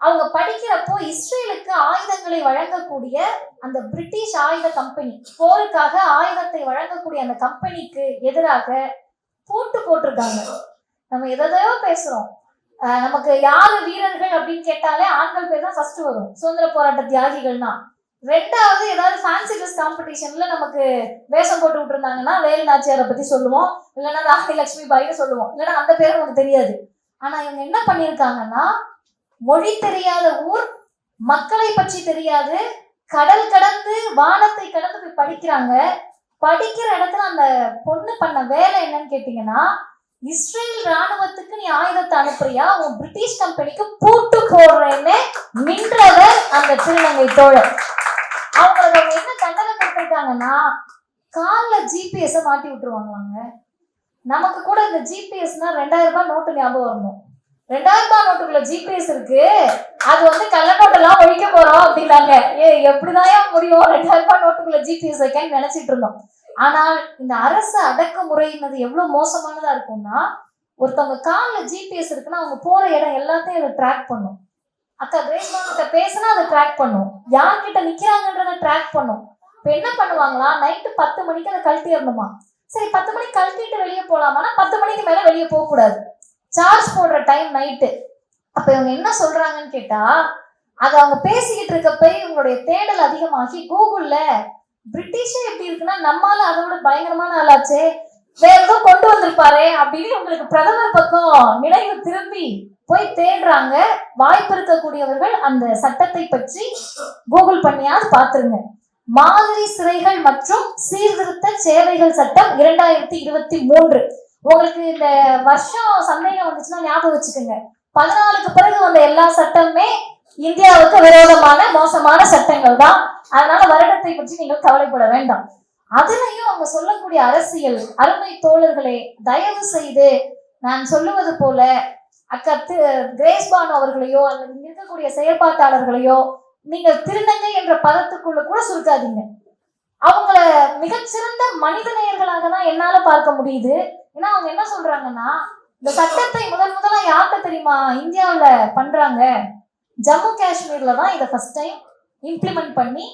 அவங்க படிக்கிறப்போ இஸ்ரேலுக்கு ஆயுதங்களை வழங்கக்கூடிய அந்த பிரிட்டிஷ் ஆயுத கம்பெனி, போருக்காக ஆயுதத்தை வழங்கக்கூடிய அந்த கம்பெனிக்கு எதிராக பூட்டு போட்டிருக்காங்க. நம்ம எதையோ பேசுறோம். நமக்கு யாரு வீரர்கள் அப்படின்னு கேட்டாலே ஆண்கள் பேர் தான் ஃபர்ஸ்ட் வரும், சுதந்திர போராட்ட தியாகிகள்னா. 2வது ஏதாவது ஃபேன்சி ட்ரெஸ் காம்படிஷன்ல நமக்கு வேஷம் போட்டு விட்டுருந்தாங்கன்னா வேலு நாச்சியாரை பத்தி சொல்லுவோம், இல்லைன்னா ராணி லட்சுமி பாய்னு சொல்லுவோம், இல்லைன்னா அந்த பேர் நமக்கு தெரியாது. ஆனா இவங்க என்ன பண்ணியிருக்காங்கன்னா, மொழி தெரியாத ஊர், மக்களை பற்றி தெரியாது, கடல் கடந்து வானத்தை கடந்து போய் படிக்கிறாங்க. படிக்கிற இடத்துல அந்த பொண்ணு பண்ண வேலை என்னன்னு கேட்டீங்கன்னா, இஸ்ரேல் ராணுவத்துக்கு நீ ஆயுதத்தை அனுப்புறியா, உன் பிரிட்டிஷ் கம்பெனிக்கு பூட்டு போடுறேன்னு நின்றவர் அந்த திருநங்கை தோழர். அவங்களுக்கு அவங்க என்ன தண்டனை கொடுத்திருக்காங்கன்னா, காலில் GPS மாட்டி விட்டுருவாங்களாங்க. நமக்கு கூட இந்த ஜிபிஎஸ்னா 2000 ரூபாய் நோட்டு ஞாபகம் வரணும். 2000 ரூபாய் நோட்டுக்குள்ள ஜிபிஎஸ் இருக்கு, அது வந்து கள்ள நோட்டெல்லாம் ஒழிக்க போறோம் அப்படின்னாங்க. எப்படிதான் முடியும் 2000 ரூபாய் நோட்டுக்குள்ள ஜிபிஎஸ் வைக்கன்னு நினைச்சிட்டு இருந்தோம். ஆனால் இந்த அரசு அடக்குமுறைன்றது எவ்வளவு மோசமானதா இருக்கும்னா, ஒருத்தவங்க காலில் ஜிபிஎஸ் இருக்குன்னா அவங்க போற இடம் எல்லாத்தையும் அதை ட்ராக் பண்ணும். அக்கா கிரேஸ்பான்கிட்ட பேசினா அதை ட்ராக் பண்ணும், யார்கிட்ட நிக்கிறாங்கன்றத ட்ராக் பண்ணும். இப்போ என்ன பண்ணுவாங்களா, நைட்டு 10 மணிக்கு அதை கழட்டிடணுமா. சரி 10 மணிக்கு கழட்டிட்டு வெளியே போகலாமான்னா 10 மணிக்கு மேல வெளியே போகக்கூடாது, சார்ஜ் போடுற டைம் நைட்டு. அப்ப இவங்க என்ன சொல்றாங்கன்னு கேட்டா, அது அவங்க பேசிக்கிட்டு இருக்கப்ப இவங்களுடைய தேடல் அதிகமாகி கூகுள்ல பிரிட்டிஷே எப்படி இருக்குன்னா நம்மால அதை விட பயங்கரமான ஆளாச்சே, வேற ஏதோ கொண்டு வந்திருப்பாரு அப்படின்னு உங்களுக்கு பிரதமர் பக்கம் நினைவு திரும்பி போய் தேடுறாங்க. வாய்ப்பு இருக்கக்கூடியவர்கள் அந்த சட்டத்தை பற்றி கூகுள் பண்ணியாவது பாத்துருங்க. மாதிரி சிறைகள் மற்றும் சீர்திருத்த சேவைகள் சட்டம் 2023. உங்களுக்கு இந்த வருஷம் சந்தேகம் வந்துச்சுன்னா ஞாபகம் வச்சுக்கோங்க, 14க்கு பிறகு வந்த எல்லா சட்டமுமே இந்தியாவுக்கு விரோதமான மோசமான சட்டங்கள் தான். அதனால வருடத்தை பற்றி நீங்கள் கவலைப்பட வேண்டாம். அதுலயும் அவங்க சொல்லக்கூடிய அரசியல், அருமை தோழர்களே, தயவு செய்து நான் சொல்லுவது போல அக்கா கிரேஸ்பானு அவர்களையோ அல்லது இங்க இருக்கக்கூடிய செயற்பாட்டாளர்களையோ நீங்கள் திருநங்கை என்ற பதத்துக்குள்ள கூட சுருக்காதீங்க. அவங்கள மிகச்சிறந்த மனித நேயர்களாக தான் என்னால பார்க்க முடியுது. ஏன்னா அவங்க என்ன சொல்றாங்கன்னா, இந்த சட்டத்தை முதலா யார்கிட்ட தெரியுமா இந்தியாவுல பண்றாங்க, ஜம்மு காஷ்மீர்ல தான் இதை ஃபர்ஸ்ட் டைம் இம்ப்ளிமெண்ட் பண்ணி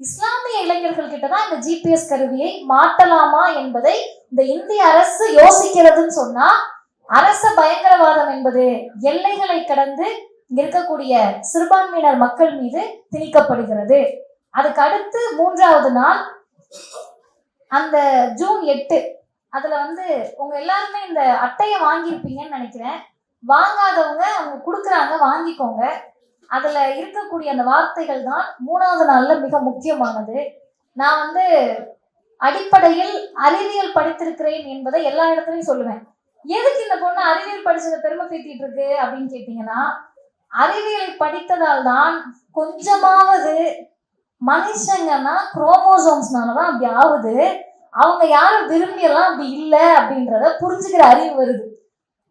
இஸ்லாமிய இளைஞர்கள் கிட்ட தான் இந்த ஜிபிஎஸ் கருவியை மாட்டலாமா என்பதை இந்த இந்திய அரசு யோசிக்கிறதுன்னு சொன்னா, அரச பயங்கரவாதம் என்பது எல்லைகளை கடந்து இங்க இருக்கக்கூடிய சிறுபான்மையினர் மக்கள் மீது திணிக்கப்படுகிறது. அதுக்கு அடுத்து 3வது நாள் அந்த ஜூன் 8, அதுல வந்து உங்க எல்லாருமே இந்த அட்டையை வாங்கியிருப்பீங்கன்னு நினைக்கிறேன். வாங்காதவங்க அவங்க கொடுக்குறாங்க, வாங்கிக்கோங்க. அதுல இருக்கக்கூடிய அந்த வார்த்தைகள் தான் 3வது நாள்ல மிக முக்கியமானது. நான் வந்து அடிப்படையில் அறிவியல் படித்திருக்கிறேன் என்பதை எல்லா இடத்துலையும் சொல்லுவேன். எதுக்கு இந்த பொண்ணு அறிவியல் படிச்சதை பெருமை பேத்திட்டு இருக்கு அப்படின்னு கேட்டீங்கன்னா, அறிவியலை படித்ததால் தான் கொஞ்சமாவது மனுஷங்கன்னா குரோமோசோம்ஸ்னாலதான் அப்படி ஆகுது, அவங்க யாரும் விரும்பியெல்லாம் அப்படி இல்லை அப்படின்றத புரிஞ்சுக்கிற அறிவு வருது.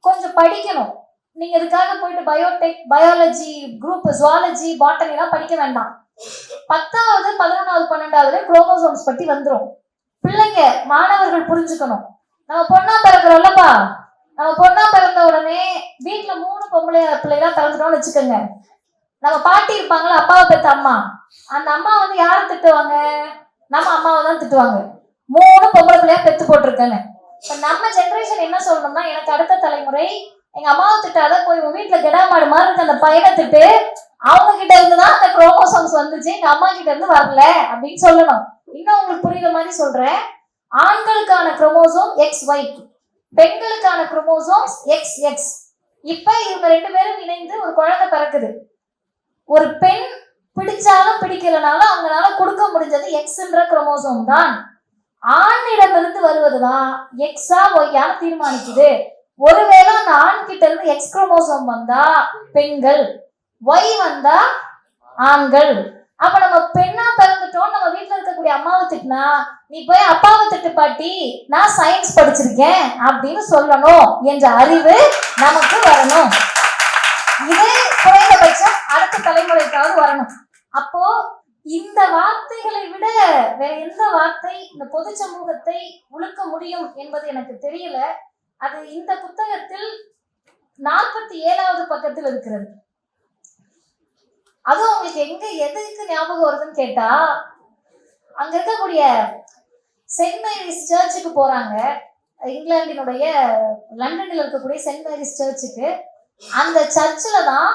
கொஞ்சம் படிக்கணும். நீங்க இதுக்காக போயிட்டு Biotech, biology group, zoology, botany எல்லாம் படிக்க வேண்டாம். 10வது 11வது 12வது குரோமோசோம்ஸ் பற்றி வந்துடும். பிள்ளைங்க மாணவர்கள் புரிஞ்சுக்கணும். நம்ம பொண்ணா பிறக்கிறோம்லப்பா, நம்ம பொண்ணா பிறந்த உடனே வீட்டுல 3 பொம்பளை பிள்ளைலாம் பிறந்துட்டோம்னு வச்சுக்கோங்க. நம்ம பாட்டி இருப்பாங்களா, அப்பாவை பெற்ற அம்மா, அந்த அம்மா வந்து யாரை திட்டுவாங்க, நம்ம அம்மாவை தான் திட்டுவாங்க. 3 பொம்பளை பிள்ளையா பெத்து போட்டிருக்கேன்னு. இப்ப நம்ம ஜென்ரேஷன் என்ன சொல்லணும்னா, எனக்கு அடுத்த தலைமுறை எங்க அம்மாவை திட்டாத, போய் உங்க வீட்டுல கெடாமாடு மாதிரி இருக்க அந்த பையனை திட்டு, அவங்க கிட்ட இருந்துதான் அந்த குரோமோசோம்ஸ் வந்துச்சு, எங்க அம்மா கிட்ட இருந்து வரல அப்படின்னு சொல்லணும். இன்னும் உங்களுக்கு புரியுற மாதிரி சொல்றேன். ஆண்களுக்கான குரோமோசோம் XY, பெண்களுக்கான குரோமோசோம்ஸ் XX. இப்ப இவங்க 2 பேரும் இணைந்து ஒரு குழந்தை பிறக்குது. ஒரு பெண் பிடிச்சாலும் பிடிக்கலனாலும் அவங்களால கொடுக்க முடிஞ்சது Xன்ற குரோமோசோம் தான். ஆணிடமிருந்து வருவதுதான் Xஆ Yஆன்னு தீர்மானிக்குது. ஒருவேளை அந்த ஆண் கிட்ட இருந்து X குரோமோசோம் வந்தா பெண்கள், Y வந்தா ஆண்கள். அப்ப நம்ம பெண்ணா பிறந்துட்டோம், நம்ம வீட்டுல இருக்கக்கூடிய அம்மாவை திட்டினா, நீ போய் அப்பாவை திட்டு பாட்டி, நான் சயின்ஸ் படிச்சிருக்கேன் அப்படின்னு சொல்லணும் என்ற அறிவு நமக்கு வரணும். இதே குறைந்தபட்சம் அடுத்த தலைமுறைக்காவது வரணும். அப்போ இந்த வார்த்தைகளை விட வேற எந்த வார்த்தை இந்த பொது சமூகத்தை உழுக்க முடியும் என்பது எனக்கு தெரியல. அது இந்த புத்தகத்தில் 47வது பக்கத்தில் இருக்கிறது. அதுவும் உங்களுக்கு எதுக்கு ஞாபகம் வருதுன்னு கேட்டா, அங்க இருக்கக்கூடிய சென்ட் மேரிஸ் சர்ச்சுக்கு போறாங்க. இங்கிலாந்தினுடைய லண்டனில் இருக்கக்கூடிய சென்ட் மேரிஸ் சர்ச்சுக்கு. அந்த சர்ச்சில் தான்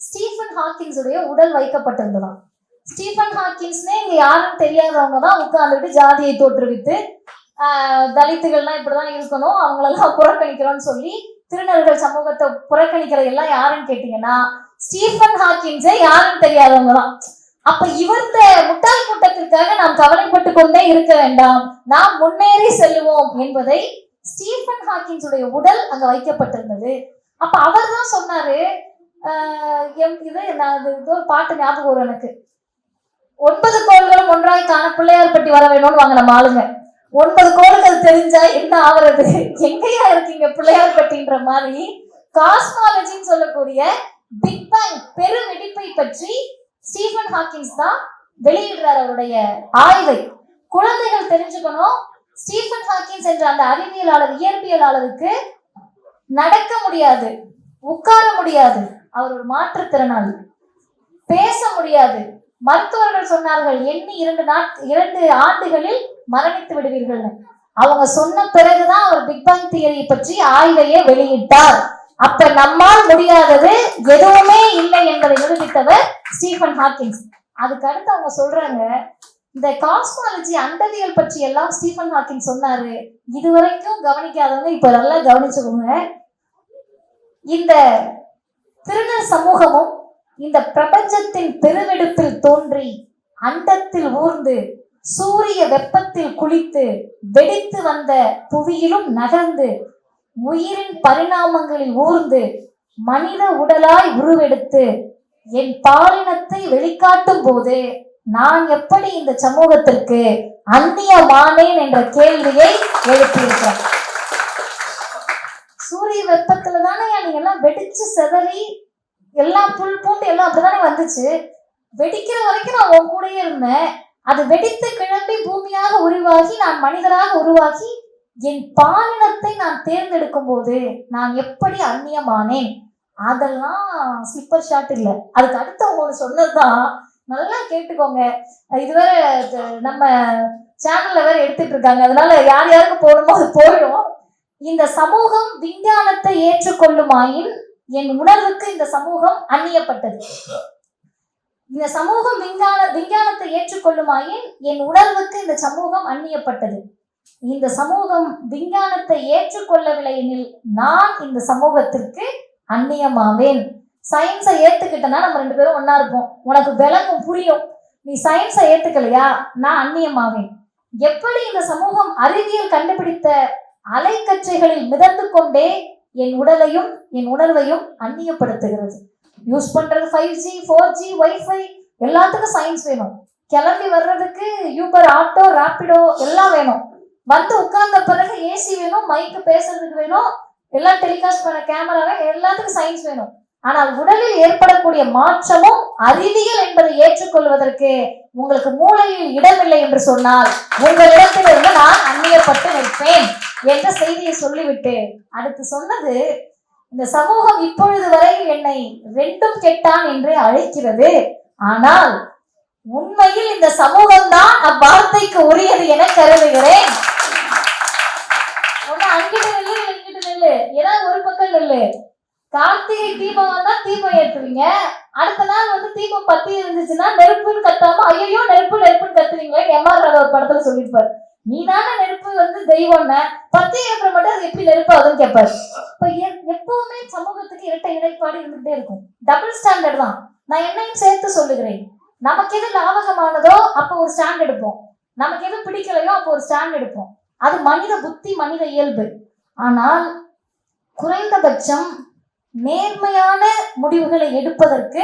ஸ்டீஃபன் ஹாக்கின்ஸ் உடைய உடல் வைக்கப்பட்டிருந்ததாம். ஸ்டீஃபன் ஹாக்கின்ஸ்னே இங்க யாரும் தெரியாதவங்க தான் உட்கார்ந்துட்டு ஜாதியை தோற்றுவித்து தலித்துகள்லாம் இப்படிதான் இருக்கணும், அவங்களெல்லாம் புறக்கணிக்கிறோம்னு சொல்லி திருநர்கள் சமூகத்தை புறக்கணிக்கிற எல்லாம் யாருன்னு கேட்டீங்கன்னா ஸ்டீஃபன் ஹாக்கின்ஸே யாரும் தெரியாதவங்க தான். அப்ப இவர்த முட்டாள் கூட்டத்திற்காக நாம் கவலைப்பட்டு கொண்டே இருக்க வேண்டாம், நாம் முன்னேறி செல்லுவோம் என்பதை ஸ்டீஃபன் ஹாக்கின்ஸ் உடைய உடல் அங்க வைக்கப்பட்டிருந்தது. அப்ப அவர் தான் சொன்னாரு, ஒரு பாட்டு ஞாபகம் வரும் எனக்கு, 9 கோள்களும் ஒன்றாய் காண பிள்ளையார் பட்டி வர வேணும்னு வாங்க நம்ம ஆளுங்க. 9 கோள்கள் தெரிஞ்சா என்ன ஆவறது, எங்கேயா இருக்கீங்க பிள்ளையார் பட்டின்ற மாதிரி காஸ்மாலஜின்னு சொல்லக்கூடிய பிக் பேங் பெரு வெடிப்பை பற்றி ஸ்டீஃபன் ஹாக்கின்ஸ் தான் வெளியிடுறார் அவருடைய ஆய்வை. குழந்தைகள் தெரிஞ்சுக்கணும், ஸ்டீஃபன் ஹாக்கின்ஸ் என்ற அந்த அறிவியலாளர் இயற்பியலாளருக்கு நடக்க முடியாது, உட்கார முடியாது, அவர் ஒரு மாற்றுத்திறனாளி, பேச முடியாது. மருத்துவர்கள் சொன்னார்கள் எண்ணி 2 ஆண்டுகளில் மரணித்து விடுவீர்கள். அவங்க சொன்ன பிறகுதான் அவர் பிக் பேங் தியரி பற்றி ஆய்வையே வெளியிட்டார். அப்ப நம்மால் முடியாதது எதுவுமே இல்லை என்பதை நிரூபித்தவர் ஸ்டீஃபன் ஹாக்கின்ஸ். அதுக்கு அடுத்து அவங்க சொல்றாங்க, இந்த காஸ்மாலஜி அண்டவியல் பற்றி எல்லாம் ஸ்டீஃபன் ஹாக்கின்ஸ் சொன்னாரு, இதுவரைக்கும் கவனிக்காதவங்க இப்ப நல்லா கவனிச்சுக்கோங்க. இந்த திருநர் சமூகமும் இந்த பிரபஞ்சத்தின் பெருவெடுப்பில் தோன்றி அண்டத்தில் ஊர்ந்து சூரிய வெப்பத்தில் குளித்து வெடித்து வந்த புவியிலும் நகர்ந்து உயிரின் பரிணாமங்களில் ஊர்ந்து மனித உடலாய் உருவெடுத்து என் பாலினத்தை வெளிக்காட்டும் போது நான் எப்படி இந்த சமூகத்திற்கு அந்நியமானேன் என்ற கேள்வியை எழுப்பியிருக்கிறேன். சூரிய வெப்பத்துல தானே நீங்க எல்லாம் வெடிச்சு செதறி எல்லாம் புல் பூண்டு எல்லாம் அப்படிதானே வந்துச்சு. வெடிக்கிற வரைக்கும் நான் உன் கூடயே இருந்தேன். அது வெடித்து கிளம்பி பூமியாக உருவாகி நான் மனிதராக உருவாகி என் பாலினத்தை நான் தேர்ந்தெடுக்கும் போது நான் எப்படி அந்நியமானேன். அதெல்லாம் ஸ்லிப்பர் ஷாட் இல்லை. அதுக்கு அடுத்தவங்க சொன்னதுதான், நல்லா கேட்டுக்கோங்க. இதுவரை நம்ம சேனல்ல வேற எடுத்துட்டு இருக்காங்க, அதனால யார் யாருக்கு போகணுமோ அது போயிடும். இந்த சமூகம் விஞ்ஞானத்தை ஏற்றுக்கொள்ளுமாயின் என் உணர்வுக்கு இந்த சமூகம் அந்நியப்பட்டது. இந்த சமூகம் விஞ்ஞானத்தை ஏற்றுக்கொள்ளுமாயின் என் உணர்வுக்கு இந்த சமூகம் அந்நியப்பட்டது. இந்த சமூகம் விஞ்ஞானத்தை ஏற்றுக்கொள்ளவில்லை எனில் நான் இந்த சமூகத்திற்கு அந்நியமாவேன். சயின்ஸை ஏத்துக்கிட்டனா நம்ம 2 பேரும் ஒன்னா இருப்போம், உனக்கு விளங்கும் புரியும். நீ சயின்ஸை ஏத்துக்கலையா, நான் அந்நியமாவேன். எப்படி இந்த சமூகம் அறிவியல் கண்டுபிடித்த அலைக்கற்றைகளில் மிதந்து கொண்டே என் உடலையும் என் உணர்வையும் அந்நியப்படுத்துகிறது. யூஸ் பண்றது 5G 4G வைஃபை எல்லாத்துக்கும் சயின்ஸ் வேணும். கிளம்பி வர்றதுக்கு யூபர் ஆட்டோ ராபிடோ எல்லாம் வேணும். வந்து உட்கார்ந்த பிறகு ஏசி வேணும், மைக்கு பேசுறதுக்கு வேணும், எல்லாம் டெலிகாஸ்ட் பண்ண கேமரா, எல்லாத்துக்கும் சயின்ஸ் வேணும். ஆனால் உடலில் ஏற்படக்கூடிய மாற்றமும் அறிவியல் என்பதை ஏற்றுக்கொள்வதற்கு உங்களுக்கு மூளையில் இடமில்லை என்று சொன்னால் உங்களிடத்திலிருந்து நான் அந்நியப்பட்டு நிற்பேன் என்ற செய்தியை சொல்லிவிட்டு அடுத்து சொன்னது, இந்த சமூகம் இப்பொழுது வரையில் என்னை 2ம் கெட்டான் என்று அழைக்கிறது. ஆனால் உண்மையில் இந்த சமூகம் தான் அவ்வார்த்தைக்கு உரியது என கருதுகிறேன். அங்கிட்டு நெல்லு இங்கிட்டு நெல்லு, ஏதாவது ஒரு பக்கம் நெல்லு. கார்த்திகை தீபம் வந்தா தீபம் ஏற்றுவீங்க, அடுத்த நாள் வந்து தீபம் பத்தி இருந்துச்சுன்னா நெருப்புன்னு கத்தாம ஐயோ நெருப்பு நெருப்புன்னு கத்துவீங்களே. எம்ஆர் ராதா ஒரு படத்துல சொல்லியிருப்பாரு, நீ தானே நெருப்பு வந்து தெய்வம்னு, பத்தி ஏற்ற மட்டும் அது எப்படி நெருப்பு ஆகுதுன்னு கேட்பாரு. இப்ப எப்பவுமே சமூகத்துக்கு இரட்டை இடைப்பாடு இருந்துகிட்டே இருக்கும். டபுள் ஸ்டாண்டர்ட் தான். நான் என்னையும் சேர்த்து சொல்லுகிறேன். நமக்கு எது லாபகமானதோ அப்போ ஒரு ஸ்டாண்ட் எடுப்போம், நமக்கு எது பிடிக்கலையோ அப்போ ஒரு ஸ்டாண்ட் எடுப்போம். அது மனித புத்தி, மனித இயல்பு. ஆனால் குறைந்தபட்சம் நேர்மையான முடிவுகளை எடுப்பதற்கு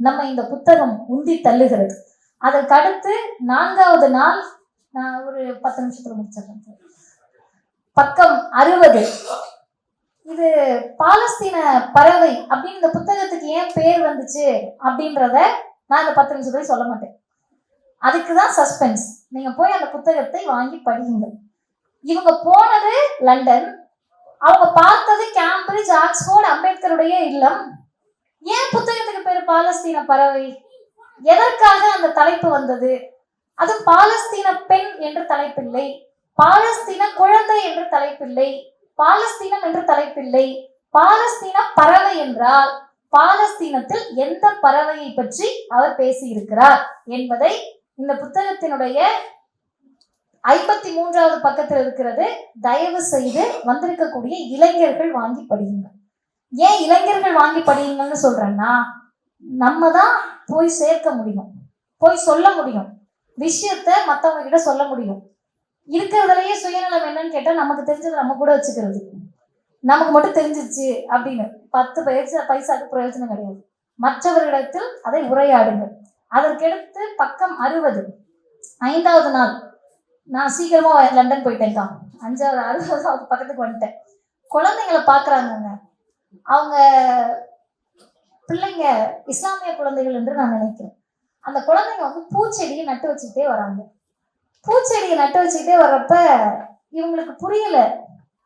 நம்ம இந்த புத்தகம் உந்தி தள்ளுகிறது. அதற்கு அடுத்து 4வது நாள், நான் ஒரு 10 நிமிஷத்துல முடிச்சிடுறேன். பக்கம் 60. இது பாலஸ்தீன பறவை அப்படின்னு இந்த புத்தகத்துக்கு ஏன் பேர் வந்துச்சு அப்படின்றத நான் இந்த 10 நிமிஷத்துல சொல்ல மாட்டேன். அதுக்குதான் சஸ்பென்ஸ். நீங்க போய் அந்த புத்தகத்தை வாங்கி படியுங்க. இவங்க போனது லண்டன், அவங்க பார்த்தது கேம்பிரிட்ஜ், ஆக்ஸ்போர்ட், அம்பேத்கருடைய இல்லம். ஏன் புத்தகத்துக்கு பேர் பாலஸ்தீன பறவை? எதற்காக அந்த தலைப்பு வந்தது? அது பாலஸ்தீன பெண் என்று தலைப்பில்லை, பாலஸ்தீன குழந்தை என்று தலைப்பில்லை, பாலஸ்தீனம் என்று தலைப்பில்லை. பாலஸ்தீன பறவை என்றால் பாலஸ்தீனத்தில் எந்த பறவையை பற்றி அவர் பேசியிருக்கிறார் என்பதை இந்த புத்தகத்தினுடைய 53வது பக்கத்தில் இருக்கிறது. தயவு செய்து வந்திருக்கக்கூடிய இளைஞர்கள் வாங்கி படியுங்க. ஏன் இளைஞர்கள் வாங்கி படியுங்கன்னு சொல்றேன்னா, நம்ம தான் போய் சேர்க்க முடியும், போய் சொல்ல முடியும், விஷயத்த மற்றவங்க கிட்ட சொல்ல முடியும். இருக்கிறதுலயே சுயநலம் என்னன்னு கேட்டா, நமக்கு தெரிஞ்சது நம்ம கூட வச்சுக்கிறது, நமக்கு மட்டும் தெரிஞ்சிச்சு அப்படின்னு 10 பைசாக்கு பிரயோஜனம் கிடையாது. மற்றவர்களிடத்தில் அதை உரையாடுங்கள். அதற்கடுத்து பக்கம் 60, 5வது நாள். நான் சீக்கிரமா லண்டன் போயிட்டேன்க்கா. 5வது 6வது பக்கத்துக்கு வந்துட்டேன். குழந்தைங்களை பாக்குறாங்கங்க. அவங்க பிள்ளைங்க இஸ்லாமிய குழந்தைகள் என்று நான் நினைக்கிறேன். அந்த குழந்தைங்க வந்து பூச்செடியை நட்டு வச்சுக்கிட்டே வராங்க. பூச்செடியை நட்டு வச்சுக்கிட்டே வர்றப்ப இவங்களுக்கு புரியல,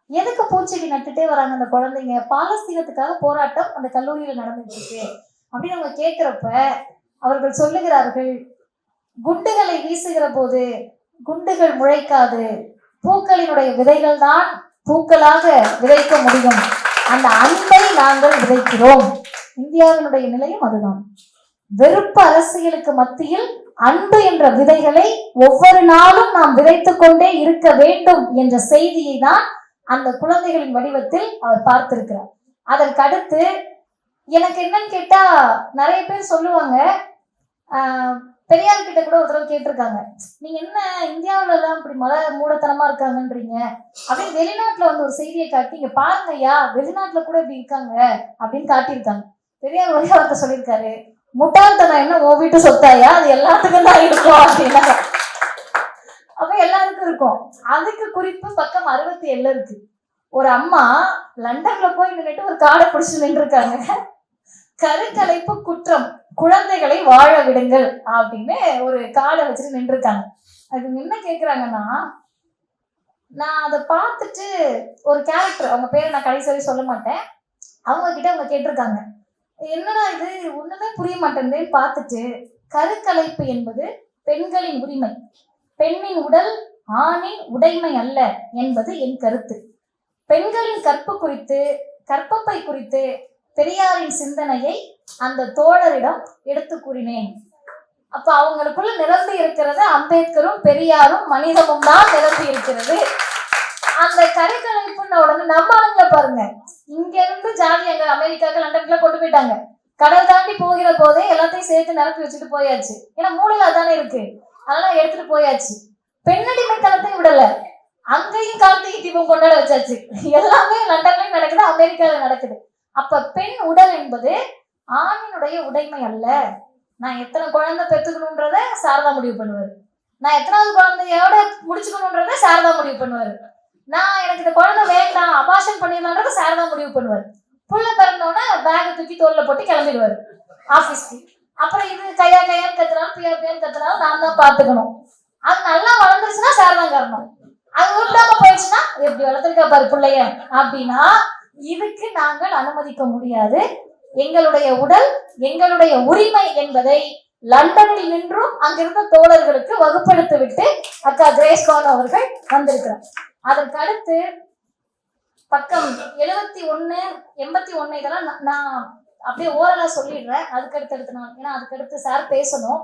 எதுக்கு பூச்செடி நட்டுட்டே வராங்க அந்த குழந்தைங்க. பாலஸ்தீனத்துக்காக போராட்டம் அந்த கல்லூரியில நடந்துட்டு இருக்கு அப்படின்னு அவங்க கேட்கிறப்ப அவர்கள் சொல்லுகிறார்கள், குண்டுகளை வீசுகிற போது குண்டுகள் முளைக்காது, பூக்களினுடைய விதைகள் தான் பூக்களாக விதைக்க முடியும். அந்த அன்பை நாங்கள் விதைக்கிறோம். இந்தியாவினுடைய நிலையும் அதுதான். வெறுப்பு அரசியலுக்கு மத்தியில் அன்பு என்ற விதைகளை ஒவ்வொரு நாளும் நாம் விதைத்துக் கொண்டே இருக்க வேண்டும் என்ற செய்தியை தான் அந்த குழந்தைகளின் வடிவத்தில் அவர் பார்த்திருக்கிறார். அதற்கு அடுத்து எனக்கு என்னன்னு கேட்டா, நிறைய பேர் சொல்லுவாங்க, பெரியார் கிட்ட கூட ஒரு தடவை கேட்டிருக்காங்க, நீங்க என்ன இந்தியாவில எல்லாம் இப்படி மூடத்தனமா இருக்காங்கன்றீங்க அப்படின்னு. வெளிநாட்டுல வந்து ஒரு செய்தியை காட்டி, இங்க பாருங்க ஐயா, வெளிநாட்டுல கூட இப்படி இருக்காங்க அப்படின்னு காட்டியிருக்காங்க. பெரியார் ஒரே வார்த்தை சொல்லியிருக்காரு, முட்டாள்தனம் என்ன உன் வீட்டு சொத்தாயா, அது எல்லாத்துக்கும் தான் இருக்கும் அப்படின்னா. அப்ப எல்லாருக்கும் இருக்கும். அதுக்கு குறிப்பு பக்கம் 67 இருக்கு. ஒரு அம்மா லண்டன்ல போய் நின்றுட்டு ஒரு காடை பிடிச்சு நின்று இருக்காங்க. கருக்கலைப்பு குற்றம், குழந்தைகளை வாழ விடுங்கள் அப்படின்னு ஒரு காடை வச்சுட்டு நின்று இருக்காங்க. அது என்ன கேக்குறாங்கன்னா, நான் அதை பார்த்துட்டு ஒரு கேரக்டர், அவங்க பேரை நான் கடைசி வரை சொல்ல மாட்டேன், அவங்க கிட்ட அவங்க கேட்டிருக்காங்க, என்னடா இது ஒண்ணுமே புரிய மாட்டேங்குதுன்னு பார்த்துட்டு, கருக்கலைப்பு என்பது பெண்களின் உரிமை, பெண்ணின் உடல் ஆணின் உடைமை அல்ல என்பது என் கருத்து. பெண்களின் கற்பு குறித்து, கற்பப்பை குறித்து பெரியாரின் சிந்தனையை அந்த தோழரிடம் எடுத்து கூறினேன். அப்ப அவங்களுக்குள்ள நிரம்பி இருக்கிறது அம்பேத்கரும் பெரியாரும் மனிதமும் தான் நிரம்பி இருக்கிறது. அந்த கருக்கலைப்புன்னு உடனே நம்ம ஆளுங்களை பாருங்க, இங்க இருந்து ஜாதி அங்க அமெரிக்காவுக்கு லண்டனுக்குள்ள கொண்டு போயிட்டாங்க. கடல் தாண்டி போகிற போதே எல்லாத்தையும் சேர்த்து நிரப்பி வச்சுட்டு போயாச்சு. ஏன்னா மூளையில அதானே இருக்கு, அதெல்லாம் எடுத்துட்டு போயாச்சு. பெண்ணடிமைத்தனத்தை விடல, அங்கேயும் கார்த்திகை தீபம் கொண்டாட வச்சாச்சு. எல்லாமே லண்டன்லயும் நடக்குது, அமெரிக்காவில நடக்குது. அப்ப பெண் உடல் என்பது ஆணினுடைய உடைமை அல்ல. நான் எத்தனை குழந்தை பெற்றுக்கணும்ன்றத சாரதா முடிவு பண்ணுவாரு. நான் எத்தனாவது குழந்தையோட முடிச்சுக்கணும்ன்றத சாரதா முடிவு பண்ணுவாரு. நான் எனக்கு இந்த குழந்தை வேண்டாம் அபாஷன் பண்ணிடலான்றத சாரதா முடிவு பண்ணுவாரு. புள்ள பிறந்தோடனே பேகை தூக்கி தோல்ல போட்டு கிளம்பிடுவாரு ஆபீஸ்க்கு. அப்புறம் இது கையா கையான்னு கத்துனாலும் பியா பியான்னு கத்துனாலும் நான் தான் பாத்துக்கணும். அது நல்லா வளர்ந்துருச்சுன்னா சாரதான் காரணம். அது உருட்டாம போயிடுச்சுன்னா எப்படி வளர்த்துருக்கா பாரு பிள்ளைய அப்படின்னா, இதுக்கு நாங்கள் அனுமதிக்க முடியாது. எங்களுடைய உடல் எங்களுடைய உரிமை என்பதை லண்டனில் நின்றும் அங்கிருந்த தோழர்களுக்கு வகுப்படுத்தி விட்டு அக்கா கிரேஸ் கான் அவர்கள் வந்திருக்கிறார். அதற்கு அடுத்து பக்கம் 71, 81 இதெல்லாம் நான் அப்படியே ஓரலா சொல்லிடுறேன். அதுக்கடுத்து நான், ஏன்னா அதுக்கடுத்து சார் பேசணும்.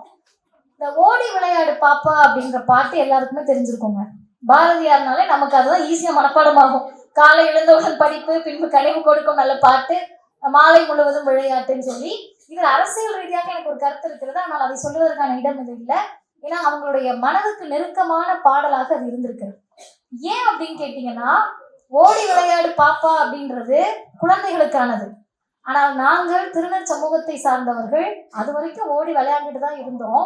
இந்த ஓடி விளையாடு பாப்பா அப்படின்ற பாட்டு எல்லாருக்குமே தெரிஞ்சிருக்கோங்க. பாரதியார்னாலே நமக்கு அதுதான் ஈஸியா மனப்பாடமாகும். காலை எழுந்தவுடன் படிப்பு, பின்பு கனிவு கொடுக்கும் நல்ல பாட்டு, மாலை முழுவதும் விளையாட்டுன்னு சொல்லி. இது அரசியல் ரீதியாக எனக்கு ஒரு கருத்து இருக்கிறது, ஆனால் அதை சொல்லுவதற்கான இடம் இது இல்லை. ஏன்னா அவங்களுடைய மனதுக்கு நெருக்கமான பாடலாக அது இருந்திருக்கு. ஏன் அப்படின்னு கேட்டீங்கன்னா, ஓடி விளையாடு பாப்பா அப்படின்றது குழந்தைகளுக்கானது. ஆனால் நாங்கள் திருநர் சமூகத்தை சார்ந்தவர்கள் அது வரைக்கும் ஓடி விளையாண்டுட்டு தான் இருந்தோம்.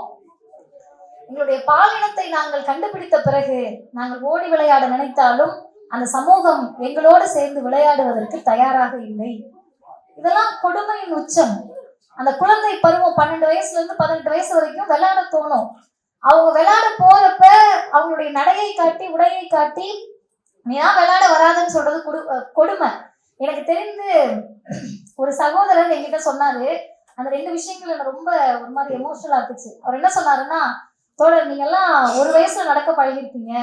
எங்களுடைய பாலினத்தை நாங்கள் கண்டுபிடித்த பிறகு நாங்கள் ஓடி விளையாட நினைத்தாலும் அந்த சமூகம் எங்களோடு சேர்ந்து விளையாடுவதற்கு தயாராக இல்லை. இதெல்லாம் கொடுமையின் உச்சம். அந்த குழந்தை பருவம் 12 வயசுல இருந்து 18 வயசு வரைக்கும் விளையாட தோணும். அவங்க விளையாட போறப்ப அவங்களுடைய நடையை காட்டி உடையை காட்டி நீ தான் விளையாட வராதுன்னு சொல்றது கொடுமை. எனக்கு தெரிந்து ஒரு சகோதரர் என்கிட்ட சொன்னாரு, அந்த 2 விஷயங்கள் என்ன ரொம்ப ஒரு மாதிரி எமோஷனலா இருந்துச்சு. அவர் என்ன சொன்னாருன்னா, தோழர் நீங்க எல்லாம் ஒரு வயசுல நடக்க பழகிருப்பீங்க,